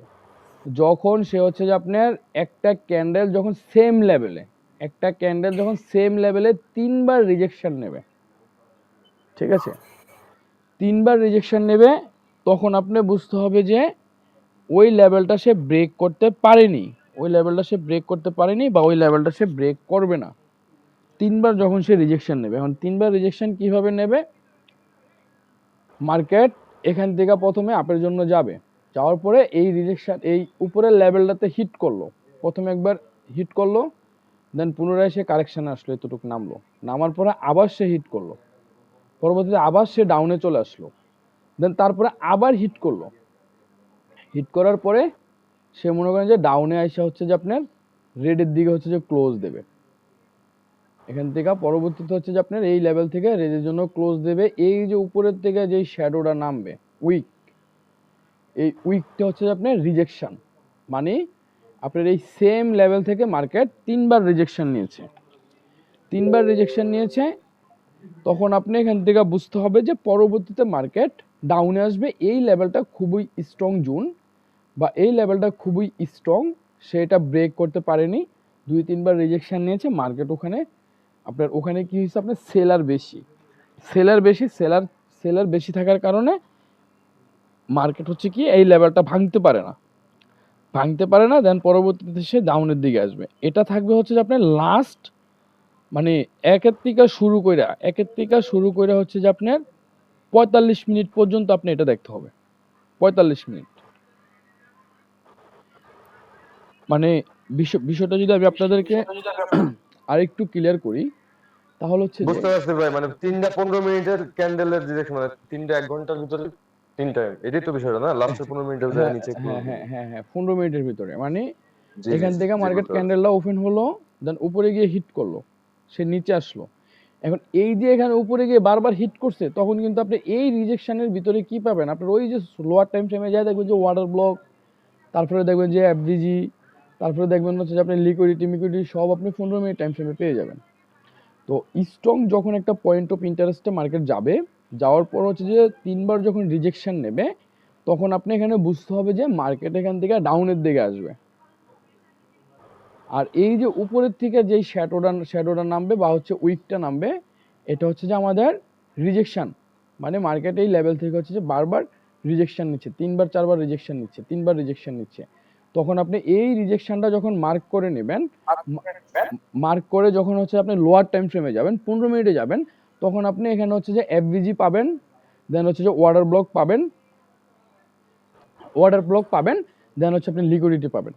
যখন সে হচ্ছে যে আপনার একটা ক্যান্ডেল যখন সেম লেভেলে, একটা ক্যান্ডেল যখন সেম লেভেলে 3বার রিজেকশন নেবে, ঠিক আছে, 3বার রিজেকশন নেবে, তখন আপনি বুঝতে হবে যে ওই লেভেলটা সে ব্রেক করতে পারেনি, ওই লেভেলটা সে ব্রেক করতে পারেনি, বা ওই লেভেলটা সে ব্রেক করবে না। 3বার যখন সে রিজেকশন নেবে, এখন 3বার রিজেকশন কিভাবে নেবে? মার্কেট এখান থেকে প্রথমে আপের জন্য যাবে, যাওয়ার পরে এই রিজেকশন এই উপরের লেভেলটাতে হিট করলো, প্রথমে একবার হিট করলো, দেন পুনরায় সে কারেকশানে আসলো, এতটুকু নামলো, নামার পরে আবার সে হিট করলো, পরবর্তীতে আবার সে ডাউনে চলে আসলো, দেন তারপরে আবার হিট করলো, হিট করার পরে সে মনে করেন যে ডাউনে আসা হচ্ছে যে আপনার রেডের দিকে হচ্ছে যে ক্লোজ দেবে, এখান থেকে পরবর্তীতে হচ্ছে যে আপনার এই লেভেল থেকে রেডের জন্য ক্লোজ দেবে। এই যে উপরের থেকে যে শ্যাডোটা নামবে উইক, এই উইকটা হচ্ছে যে আপনার রিজেকশন, মানে আপনার এই সেম লেভেল থেকে মার্কেট 3বার রিজেকশন নিয়েছে, 3বার রিজেকশন নিয়েছে, তখন আপনি এখান থেকে বুঝতে হবে যে পরবর্তীতে মার্কেট ডাউনে আসবে, এই লেভেলটা খুবই স্ট্রং জোন, বা এই লেভেলটা খুবই স্ট্রং, সেটা ব্রেক করতে পারেনি, 2-3বার রিজেকশন নিয়েছে মার্কেট, ওখানে আপনার ওখানে কি হয়েছে, আপনার সেলার বেশি থাকার কারণে মার্কেট হচ্ছে কি এই লেভেলটা ভাঙতে পারে না, দেন পরবর্তীতে সে ডাউনের দিকে আসবে। এটা থাকবে হচ্ছে যে আপনার লাস্ট, মানে একের থেকে শুরু করে হচ্ছে যে আপনার 45 মিনিট পর্যন্ত আপনি এটা দেখতে হবে, 45 মিনিট। মানে বিষয়টা যদি আমি আপনাদেরকে আরেকটু ক্লিয়ার করি, তাহলে হচ্ছে যে বুঝতে পারছি ভাই, মানে 3টা 15 মিনিটের ক্যান্ডেলের ডিরেকশন, মানে 3টা 1 ঘন্টার ভিতরে 3 টাইম, এটাই তো বিষয়টা না, লাস্টের 15 মিনিটের যায় হ্যাঁ নিচে একটু। হ্যাঁ হ্যাঁ হ্যাঁ হ্যাঁ 15 মিনিটের ভিতরে, মানে জি জি এখান থেকে জি, মার্কেট বুঝতে পারছি। ক্যান্ডেলটা ওপেন হলো, দেন উপরে গিয়ে হিট করলো, সে নিচে আসলো। এখন এই যে এখানে উপরে গিয়ে বারবার হিট করছে, তখন কিন্তু আপনি এই রিজেকশনের ভিতরে কি পাবেন, আপনার ওই যে লোয়ার টাইম ফ্রেমে যায় দেখবেন যে ওয়াটার ব্লক, তারপরে দেখবেন যে এফভিজি, তারপরে দেখবেন হচ্ছে যে আপনি লিকুইডিটি সব আপনি 15 মিনিট টাইম ফ্রেমে পেয়ে যাবেন। তো স্ট্রং যখন একটা পয়েন্ট অফ ইন্টারেস্টে মার্কেট যাবে, যাওয়ার পর হচ্ছে যে 3বার যখন রিজেকশন নেবে, তখন আপনি এখানে বুঝতে হবে যে মার্কেট এখান থেকে ডাউনের দিকে আসবে। আর এই যে উপরের থেকে যেই শ্যাডোটা নামবে বা হচ্ছে উইকটা নামবে, এটা হচ্ছে যে আমাদের রিজেকশন, মানে মার্কেট এই লেভেল থেকে হচ্ছে যে বারবার রিজেকশন নিচ্ছে, 3বার 4বার রিজেকশন নিচ্ছে, 3বার রিজেকশন নিচ্ছে। তখন আপনি এই রিজেকশনটা যখন মার্ক করে নেবেন, মার্ক করে যখন হচ্ছে আপনি লোয়ার টাইম ফ্রেমে যাবেন, 15 মিনিটে যাবেন, তখন আপনি এখানে হচ্ছে যে এফভিজি পাবেন, দেন হচ্ছে যে ওয়াটার ব্লক পাবেন, দেন হচ্ছে আপনি লিকুইডিটি পাবেন।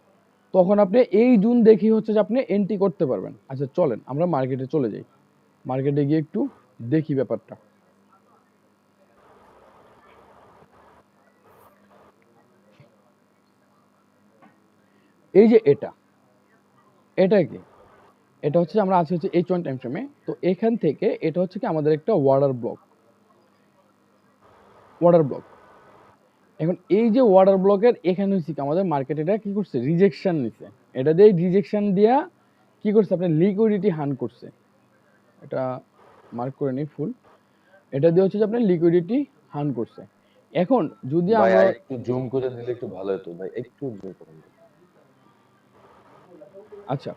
তখন আপনি এই জুন দেখি হচ্ছে যে আপনি এন্ট্রি করতে পারবেন। আচ্ছা চলেন আমরা মার্কেটে চলে যাই, মার্কেটে গিয়ে একটু দেখি ব্যাপারটা। এই যে এটা কি, এটা হচ্ছে আমরা আছি হচ্ছে H1 টাইম ফ্রেমে। তো এখান থেকে এটা হচ্ছে কি আমাদের একটা ওয়াটার ব্লক। এখন এই যে ওয়াটার ব্লকের এখানে হচ্ছে কি আমাদের মার্কেট এটা কি করছে, রিজেকশন নিছে। এটা দিয়ে রিজেকশন দিয়া কি করছে, আপনার লিকুইডিটি হান করছে। এটা মার্ক করে নিই ফুল, এটা দিয়ে হচ্ছে যে আপনার লিকুইডিটি হান করছে। এখন যদি ভাই আমরা একটু জুম করে দিলে একটু ভালো হতো ভাই, একটু জুম করুন। আচ্ছা,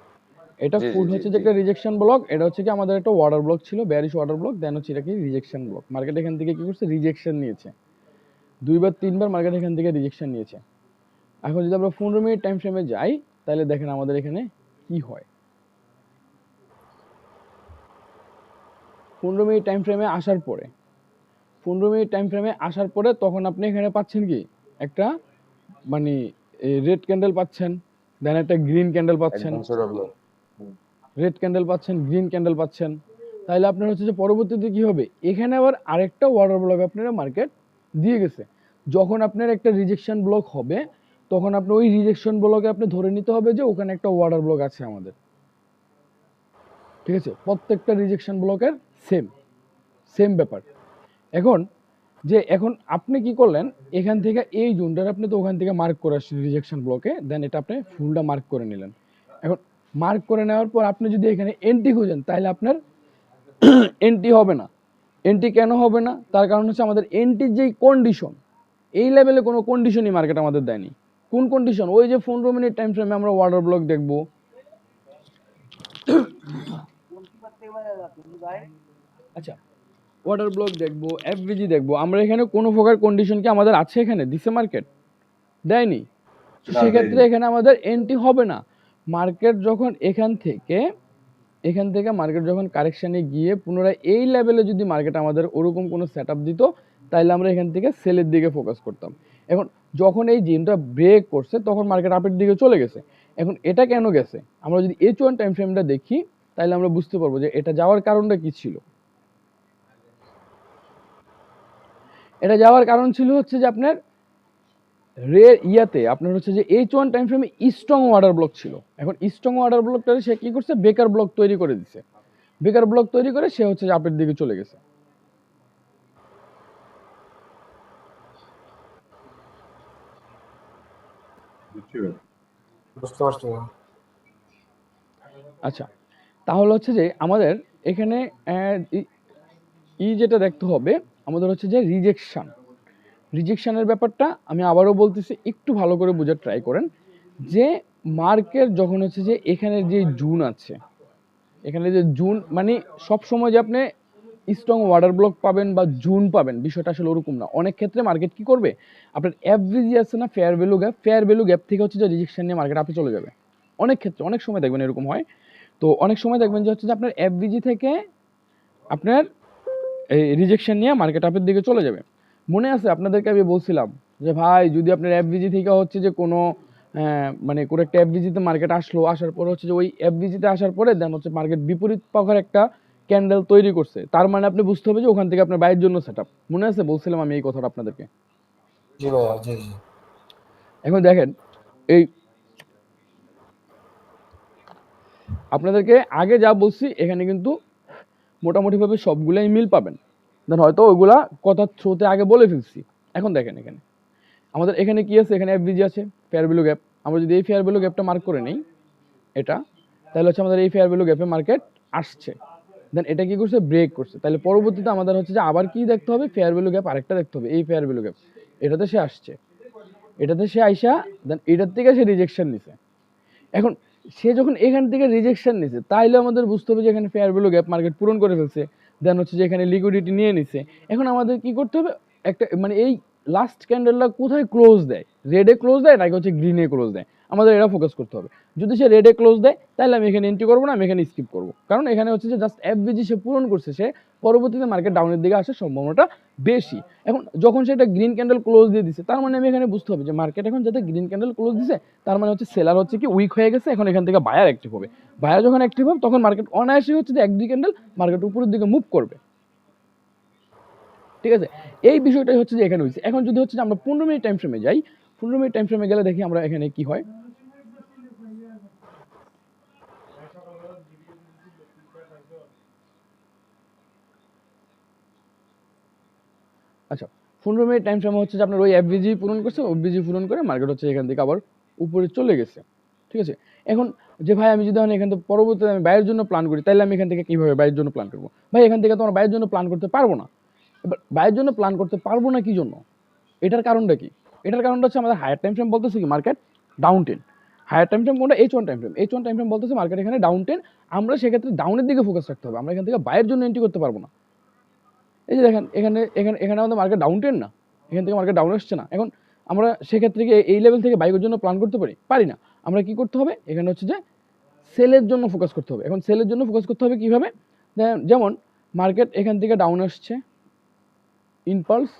এটা জি জি ফুল জি হচ্ছে যে জি। একটা রিজেকশন ব্লক। এটা হচ্ছে কি আমাদের একটা ওয়াটার ব্লক ছিল, বেয়ারিশ ওয়াটার ব্লক, দেন হচ্ছে এটা কি রিজেকশন ব্লক। মার্কেট এখান থেকে কি করছে, রিজেকশন নিয়েছে 2বার 3বার, মার্কেট এখান থেকে রিজেকশন নিয়েছে। এখন যদি আমরা 15 মিনিট টাইম ফ্রেমে যাই, তাহলে দেখেন আমাদের এখানে কি হয়। 15 মিনিট টাইম ফ্রেমে আসার পরে 15 মিনিট টাইম ফ্রেমে আসার পরে তখন আপনি এখানে পাচ্ছেন কি, একটা মানে রেড ক্যান্ডেল পাচ্ছেন, দেন একটা গ্রিন ক্যান্ডেল পাচ্ছেন, একদম ছোট ব্লক। রেড ক্যান্ডেল পাচ্ছেন, গ্রিন ক্যান্ডেল পাচ্ছেন। তাহলে আপনার হচ্ছে যে পরবর্তীতে কি হবে, এখানে আবার আরেকটা ওয়াটার ব্লক আপনারা মার্কেট দিয়ে গেছে। যখন আপনার একটা রিজেকশন ব্লক হবে, তখন আপনি ওই রিজেকশন ব্লকে আপনি ধরে নিতে হবে যে ওখানে একটা ওয়াটার ব্লক আছে আমাদের। ঠিক আছে, প্রত্যেকটা রিজেকশন ব্লকের সেম ব্যাপার। এখন আপনি কি করলেন, এখান থেকে এই জোনটার আপনি তো ওখান থেকে মার্ক করে আসছেন রিজেকশন ব্লকে, দেন এটা আপনি ফুলটা মার্ক করে নিলেন। এখন মার্ক করে নেওয়ার পর আপনি যদি এখানে এন্ট্রি খুঁজেন, তাহলে আপনার এন্ট্রি হবে না। এন্ট্রি কেন হবে না, তার কারণ হচ্ছে আমাদের এন্ট্রির যেই কন্ডিশন, এই লেভেলে কোনো কন্ডিশনই মার্কেট আমাদের দেয়নি। কোন কন্ডিশন, ওই যে 15 মিনিট টাইম ফ্রেমে আমরা ওয়াটার ব্লক দেখবো। আচ্ছা, ওয়াটার ব্লক দেখবো, এফভিজি দেখবো, আমরা এখানে কোনো প্রকার কন্ডিশন কি আমাদের আছে, এখানে দিছে মার্কেট, দেয়নি। তো না সেক্ষেত্রে দেয়নি। এখানে আমাদের এন্ট্রি হবে না। মার্কেট যখন এখান থেকে মার্কেট যখন কারেকশানে গিয়ে পুনরায় এই লেভেলে যদি মার্কেট আমাদের ওরকম কোনো সেট আপ দিত, তাহলে আমরা এখান থেকে সেলের দিকে ফোকাস করতাম। এখন যখন এই জিনটা ব্রেক করছে, তখন মার্কেট আপের দিকে চলে গেছে। এখন এটা কেন গেছে, আমরা যদি H1 টাইম ফ্রেমটা দেখি, তাহলে আমরা বুঝতে পারবো যে এটা যাওয়ার কারণটা কি ছিল। এটা যাওয়ার কারণ ছিল হচ্ছে যে আপনার আপনার হচ্ছে যে H1 টাইম ফ্রেমে স্ট্রং ওয়াটার ব্লক ছিল। এখন স্ট্রং ওয়াটার ব্লকটা সে কি করছে, বেকার ব্লক তৈরি করে দিছে। বেকার ব্লক তৈরি করে সে হচ্ছে যে আপের দিকে চলে গেছে। বুঝতে পারছি। আচ্ছা, তাহলে হচ্ছে যে আমাদের এখানে যেটা দেখতে হবে, আমাদের হচ্ছে যে রিজেকশনের ব্যাপারটা আমি আবারও বলতেছি, একটু ভালো করে বোঝার ট্রাই করেন। যে মার্কেট যখন হচ্ছে যে এখানে যে জুন আছে, এখানে যে জুন মানে সব সময় যে আপনি স্ট্রং ওয়াটার ব্লক পাবেন বা জুন পাবেন, বিষয়টা আসলে ওরকম না। অনেক ক্ষেত্রে মার্কেট কি করবে, আপনার এফভিজি আছে না, ফেয়ার ভ্যালু গ্যাপ থেকে হচ্ছে যে রিজেকশন নিয়ে মার্কেট আপে চলে যাবে। অনেক ক্ষেত্রে অনেক সময় দেখবেন এরকম হয়। তো অনেক সময় দেখবেন যে হচ্ছে যে আপনার এফভিজি থেকে আপনার এই রিজেকশন নিয়ে মার্কেট আপের দিকে চলে যাবে। মনে আছে আপনাদেরকে আমি বলছিলাম যে ভাই, যদি আপনার এফভিজি থেকে হচ্ছে যে কোনো মানে কোনো একটা এফভিজিতে মার্কেট আসার পরে হচ্ছে যে ওই এফভিজিতে আসার পরে দেন হচ্ছে মার্কেট বিপরীত পক্ষের একটা ক্যান্ডেল তৈরি করছে, তার মানে আপনি বুঝতে হবে যে ওখান থেকে আপনার বাইয়ের জন্য সেট আপ। মনে আছে বলছিলাম আমি এই কথাটা আপনাদেরকে। জি ভাইয়া, জি জি। এখন দেখেন এই আপনাদেরকে আগে যা বলছি এখানে কিন্তু মোটামুটিভাবে সবগুলাই মিল পাবেন, দেন হয়তো ওইগুলা কথার থ্রুতে আগে বলে ফেলছি। এখন দেখেন এখানে আমাদের এখানে কি আছে, এখানে এফভিজি আছে, ফেয়ার ভ্যালু গ্যাপ। আমরা যদি এই ফেয়ার ভ্যালু গ্যাপটা মার্ক করে নেই এটা, তাহলে হচ্ছে আমাদের এই ফেয়ার ভ্যালু গ্যাপে মার্কেট আসছে, দেন এটা কি করছে, ব্রেক করছে। তাহলে পরবর্তীতে আমাদের হচ্ছে যে আবার কি দেখতে হবে, ফেয়ার ভ্যালু গ্যাপ আরেকটা দেখতে হবে, এই ফেয়ার ভ্যালু গ্যাপ এটাতে সে আসছে, এটাতে সে আইসা দেন এটার থেকে সে রিজেকশন নিছে। এখন সে যখন এখান থেকে রিজেকশন নিছে তাইলে আমাদের বুঝতে হবে যে এখানে ফেয়ার ভ্যালু গ্যাপ মার্কেট পূরণ করে ফেলছে, দেন হচ্ছে যে এখানে লিকুইডিটি নিয়ে নিছে। এখন আমাদের কি করতে হবে, একটা মানে এই লাস্ট ক্যান্ডেলটা কোথায় ক্লোজ দেয়, রেডে ক্লোজ দেয় নাকি হচ্ছে গ্রিনে ক্লোজ দেয়, আমাদের এটা ফোকাস করতে হবে। যদি সে রেডে ক্লোজ দেয় তাহলে আমি এখানে এন্ট্রি করবো না, আমি এখানে স্কিপ করবো, কারণ এখানে হচ্ছে যে জাস্ট এফভিজি সে পূরণ করছে, সে পরবর্তীতে মার্কেট ডাউনের দিকে আসার সম্ভাবনাটা বেশি। এখন যখন সেটা গ্রিন ক্যান্ডেল ক্লোজ দিয়ে দিছে তার মানে আমি এখানে বুঝতে হবে যে মার্কেট এখন যাতে গ্রিন ক্যান্ডেল ক্লোজ দিছে তার মানে হচ্ছে সেলার হচ্ছে কি উইক হয়ে গেছে, এখন এখান থেকে বায়ার অ্যাক্টিভ হবে। বায়ার যখন অ্যাক্টিভ হবে তখন মার্কেট অনায়াসে হচ্ছে যে এক দুই ক্যান্ডেল মার্কেট উপরের দিকে মুভ করবে। ঠিক আছে, এই বিষয়টাই হচ্ছে যে এখানে হয়েছে। এখন যদি হচ্ছে যে আমরা 15 মিনিট টাইম ফ্রেমে যাই, 15 মিনিট টাইম ফ্রেমে গেলে দেখি আমরা এখানে কি হয়। আচ্ছা, 15 মিনিট টাইম ফ্রেমে হচ্ছে যে আপনার ওই এফভিজি পূরণ করছে, এফভিজি পূরণ করে মার্কেট হচ্ছে এখান থেকে আবার উপরে চলে গেছে। ঠিক আছে, এখন যে ভাই আমি যদি এখান থেকে পরবর্তীতে আমি বাইরের জন্য প্ল্যান করি, তাহলে আমি এখান থেকে কিভাবে বাইরের জন্য প্ল্যান করবো? ভাই এখান থেকে তো আমরা বাইরের জন্য প্ল্যান করতে পারবো না। এবার বাইরের জন্য প্ল্যান করতে পারবো না কি জন্য, এটার কারণটা কি? এটার কারণটা হচ্ছে আমাদের হায়ার টাইম ফ্রেম বলতেছে কি market downtrend. Higher time frame কোনটা? H1 time frame. H1 time frame বলতেছে মার্কেট এখানে ডাউন টেন, আমরা সেক্ষেত্রে ডাউনের দিকে ফোকাস রাখতে হবে, আমরা এখান থেকে বাইরের জন্য এন্ট্রি করতে পারবো না। এই যে দেখেন এখানে এখানে এখানে আমাদের মার্কেট ডাউন টেন না, এখান থেকে মার্কেট ডাউন আসছে না। এখন আমরা সেক্ষেত্রে কি এই লেভেল থেকে বাইকের জন্য প্ল্যান করতে পারি না। আমরা কি করতে হবে, এখানে হচ্ছে যে সেলের জন্য ফোকাস করতে হবে। এখন সেলের জন্য ফোকাস করতে হবে কিভাবে, যেমন মার্কেট এখান থেকে ডাউন আসছে, ইম্পালস,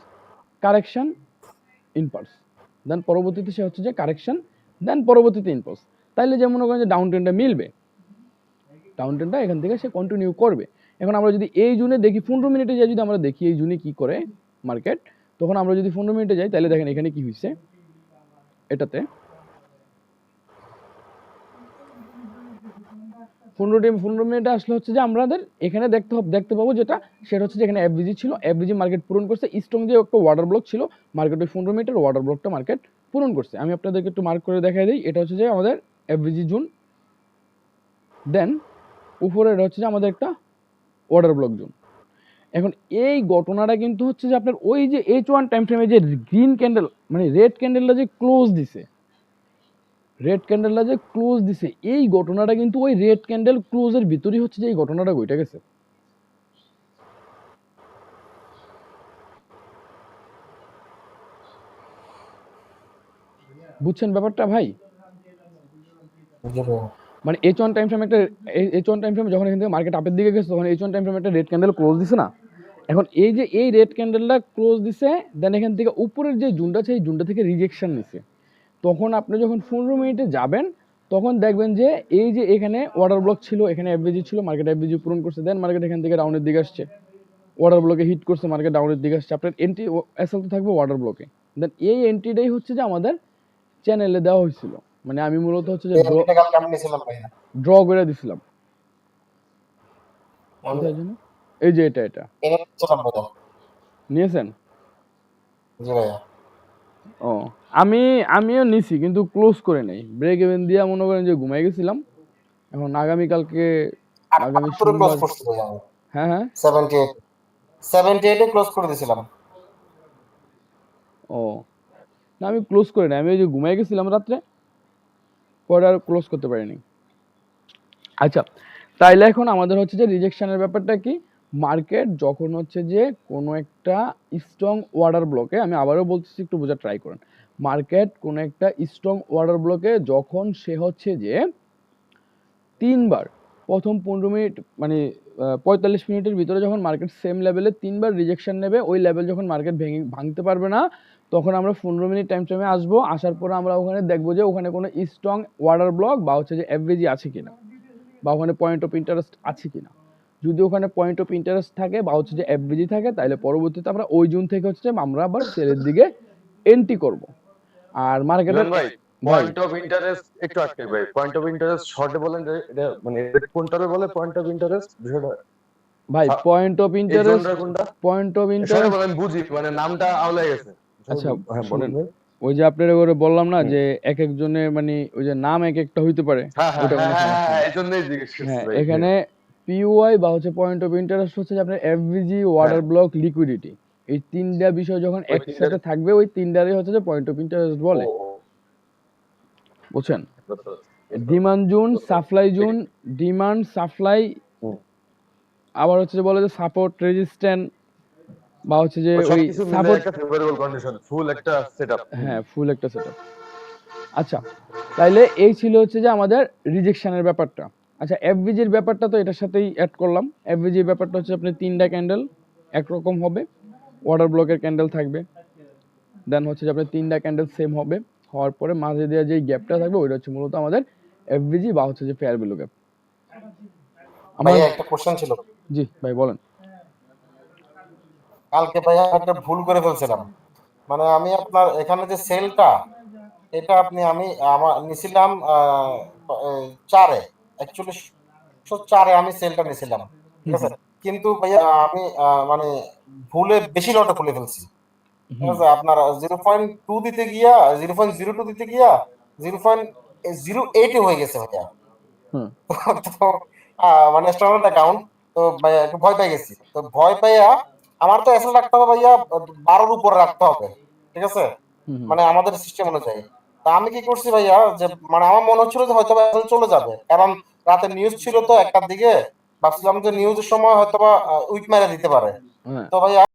কারেকশন, ইম্পালস, দেন পরবর্তীতে সে হচ্ছে যে কারেকশন, দেন পরবর্তীতে ইম্পালস। তাইলে যে মনে করেন যে ডাউন ট্রেন্ডটা মিলবে, ডাউন ট্রেন্ডটা এখান থেকে সে কন্টিনিউ করবে। এখন আমরা যদি এই জুনে দেখি 15 মিনিটে যাই, যদি আমরা দেখি এই জুনে কি করে মার্কেট, তখন আমরা যদি 15 মিনিটে যাই তাহলে দেখেন এখানে কি হয়েছে, এটাতে 15 মিনিটে আসলে হচ্ছে যে আমাদের এখানে দেখতে পাবো যেটা, সেটা হচ্ছে যে এখানে এফভিজি ছিল, এফভিজি মার্কেট পূরণ করছে, স্ট্রং যে একটা ওয়াটার ব্লক ছিল মার্কেট ওই 15 মিনিটের ওয়াটার ব্লকটা মার্কেট পূরণ করছে। আমি আপনাদেরকে একটু মার্ক করে দেখাই দিই, এটা হচ্ছে যে আমাদের এফভিজি জোন, দেন উপরে এটা হচ্ছে যে আমাদের একটা ওয়াটার ব্লক জোন। এখন এই ঘটনাটা কিন্তু হচ্ছে যে আপনার ওই যে H1 টাইম ফ্রেমে যে গ্রিন ক্যান্ডেল মানে রেড ক্যান্ডেলটা যে ক্লোজ দিছে, এই ঘটনাটা কিন্তু ওই রেড ক্যান্ডেল ক্লোজের ভিতরেই হচ্ছে যে এই ঘটনাটা ঘটে গেছে। বুঝছেন ব্যাপারটা ভাই? মানে H1 টাইম ফ্রেম একটা H1 টাইম ফ্রেম যখন এখান থেকে মার্কেট আপের দিকে গেছে তখন H1 টাইম ফ্রেম একটা রেড ক্যান্ডেল ক্লোজ দিছে না। এখন এই যে এই রেড ক্যান্ডেলটা ক্লোজ দিছে, দেন এখান থেকে উপরের যে জুনটা আছে এই জুনটা থেকে রিজেকশন নিছে। তখন আপনি যখন 15 মিনিটে যাবেন তখন দেখবেন যে এই যে এখানে ওয়াটার ব্লক ছিল, এখানে এফভিজি ছিল, মার্কেট এফভিজি পূরণ করছে, দেন মার্কেট এখান থেকে ডাউনের দিকে আসছে, ওয়াটার ব্লকে হিট করছে, মার্কেট ডাউনের দিকে আসছে। আপনার এন্ট্রি এসএল তো থাকবে ওয়াটার ব্লকে, দেন এই এন্ট্রিটাই হচ্ছে যে আমাদের চ্যানেলে দেওয়া হয়েছিল। মানে আমি মূলত হচ্ছে যে ড্র করে দিছিলাম। কোথায় জানো? এই যে এটা নিয়েছেন? ও আমিও নিছি কিন্তু ক্লোজ করে নাই, ব্রেক ইভেন দিয়া মনে করেন যে ঘুমাই গেছিলাম। এখন আগামী সোমবার, হ্যাঁ 78 এ ক্লোজ করে দিয়েছিলাম। ও না, আমি ক্লোজ করে নাই, আমি ওই যে ঘুমাই গেছিলাম রাত্রে, পরে আর ক্লোজ করতে পারিনি। আচ্ছা, তাইলে এখন আমাদের হচ্ছে যে রিজেকশনের ব্যাপারটা কি, মার্কেট যখন হচ্ছে যে কোনো একটা স্ট্রং ওয়াটার ব্লকে, আমি আবারও বলতেছি একটু বোঝার ট্রাই করেন, মার্কেট কোনো একটা স্ট্রং ওয়াটার ব্লকে যখন সে হচ্ছে যে তিনবার প্রথম 15 মিনিট মানে 45 মিনিটের ভিতরে যখন মার্কেট সেম লেভেলে তিনবার রিজেকশন নেবে, ওই লেভেল যখন মার্কেট ভাঙতে পারবে না তখন আমরা 15 মিনিট টাইম ফ্রেমে আসবো, আসার পরে আমরা ওখানে দেখবো যে ওখানে কোনো স্ট্রং ওয়াটার ব্লক বা হচ্ছে যে এফভিজি আছে কিনা, বা ওখানে পয়েন্ট অফ ইন্টারেস্ট আছে কিনা। যদি ওখানে পয়েন্ট অফ ইন্টারেস্ট থাকে বা হচ্ছে যে এফবিজি থাকে, তাহলে পরবর্তীতে আমরা ওই জোন থেকে হচ্ছে যে আমরা আবার সেলের দিকে এন্ট্রি করব। আর মার্কেটের মিলন ভাই, পয়েন্ট অফ ইন্টারেস্ট একটু আটকে ভাই, পয়েন্ট অফ ইন্টারেস্ট শর্টে বলেন যে এটা মানে কোনটারে বলে পয়েন্ট অফ ইন্টারেস্ট বিষয়টা? ভাই পয়েন্ট অফ এই ইন্টারেস্ট, জোনটা কোনটা? পয়েন্ট অফ শর্টে ইন্টারেস্ট, বলেন বুঝি, মানে নামটা আউলাই গেছে। আচ্ছা হ্যাঁ শুনেন, বলেন ভাই। ওই যে আপনার করে বললাম না যে এক একজনের মানে ওই যে নাম এক একটা হইতে পারে, হ্যাঁ হ্যাঁ ওইটা কোনো হ্যাঁ সমস্যা হ্যাঁ, না। এই জন্যই জিজ্ঞেস করছি হ্যাঁ ভাই। এখানে পিওআই বা হচ্ছে পয়েন্ট অফ ইন্টারেস্ট হচ্ছে যে আপনার এফভিজি, ওয়াটার ব্লক, লিকুইডিটি, এই তিনটা বিষয় যখন ওই একসাথে থাকবে ওই তিনটারই হচ্ছে যে পয়েন্ট অফ ইন্টারেস্ট বলে, বুঝছেন? Demand zone, supply zone, demand supply, আবার হচ্ছে যে বলে যে সাপোর্ট, রেজিস্ট্যান্ট বা হচ্ছে যে ওই সবকিছু মিলে সাপোর্ট, একটা ফেভারেবল কন্ডিশন, ফুল একটা সেটআপ। হ্যাঁ ফুল একটা সেটআপ। আচ্ছা তাইলে এই ছিল হচ্ছে যে আমাদের রিজেকশনের ব্যাপারটা। আচ্ছা এফভিজির ব্যাপারটা তো এটার সাথেই অ্যাড করলাম। এফভিজির ব্যাপারটা হচ্ছে আপনি তিনটা ক্যান্ডেল একরকম হবে, ওয়াটার ব্লকের ক্যান্ডেল থাকবে, দেন হচ্ছে যে আপনার তিনটা ক্যান্ডেল সেম হবে, হওয়ার পরে মাঝে দেওয়া যে গ্যাপটা থাকবে ওইটা হচ্ছে মূলত আমাদের এফভিজি বা হচ্ছে যে ফেয়ার ভ্যালু গ্যাপ। ভাইয়া একটা কোশ্চেন ছিল। জি ভাই বলেন। কালকে ভাইয়া একটা ভুল করে ফেলছিলাম। মানে আমি আপনার এখানে যে সেলটা, এটা আমি আমার নিছিলাম 4-এ, অ্যাকচুয়ালি 4-এ আমি সেলটা নিছিলাম, ঠিক আছে? কিন্তু ভাইয়া আমি মানে ভুলে বেশি লটে খুলে ফেলছি, ঠিক আছে? আপনার 0.2 দিতে গিয়া 0.02 দিতে গিয়া 0.08 হয়ে গেছে ভাইয়া। হুম তো মানে স্ট্যান্ডার্ড অ্যাকাউন্ট, তো ভাইয়া একটু ভয় পেয়ে গেছি। তো ভয় পাইয়া আমার তো এসএল রাখতে হবে ভাইয়া 12-র উপরে রাখতে হবে, ঠিক আছে? হুম মানে আমাদের সিস্টেম অনুযায়ী। তা আমি কি করছি ভাইয়া, যে মানে আমার মনে হচ্ছিল যে হয়তো এসএল চলে যাবে, কারণ রাতে নিউজ ছিল তো 1টার দিকে, ভাবছিলাম যে নিউজের সময় হয়তো বা উইক মেরে দিতে পারে। হ্যাঁ তো ভাইয়া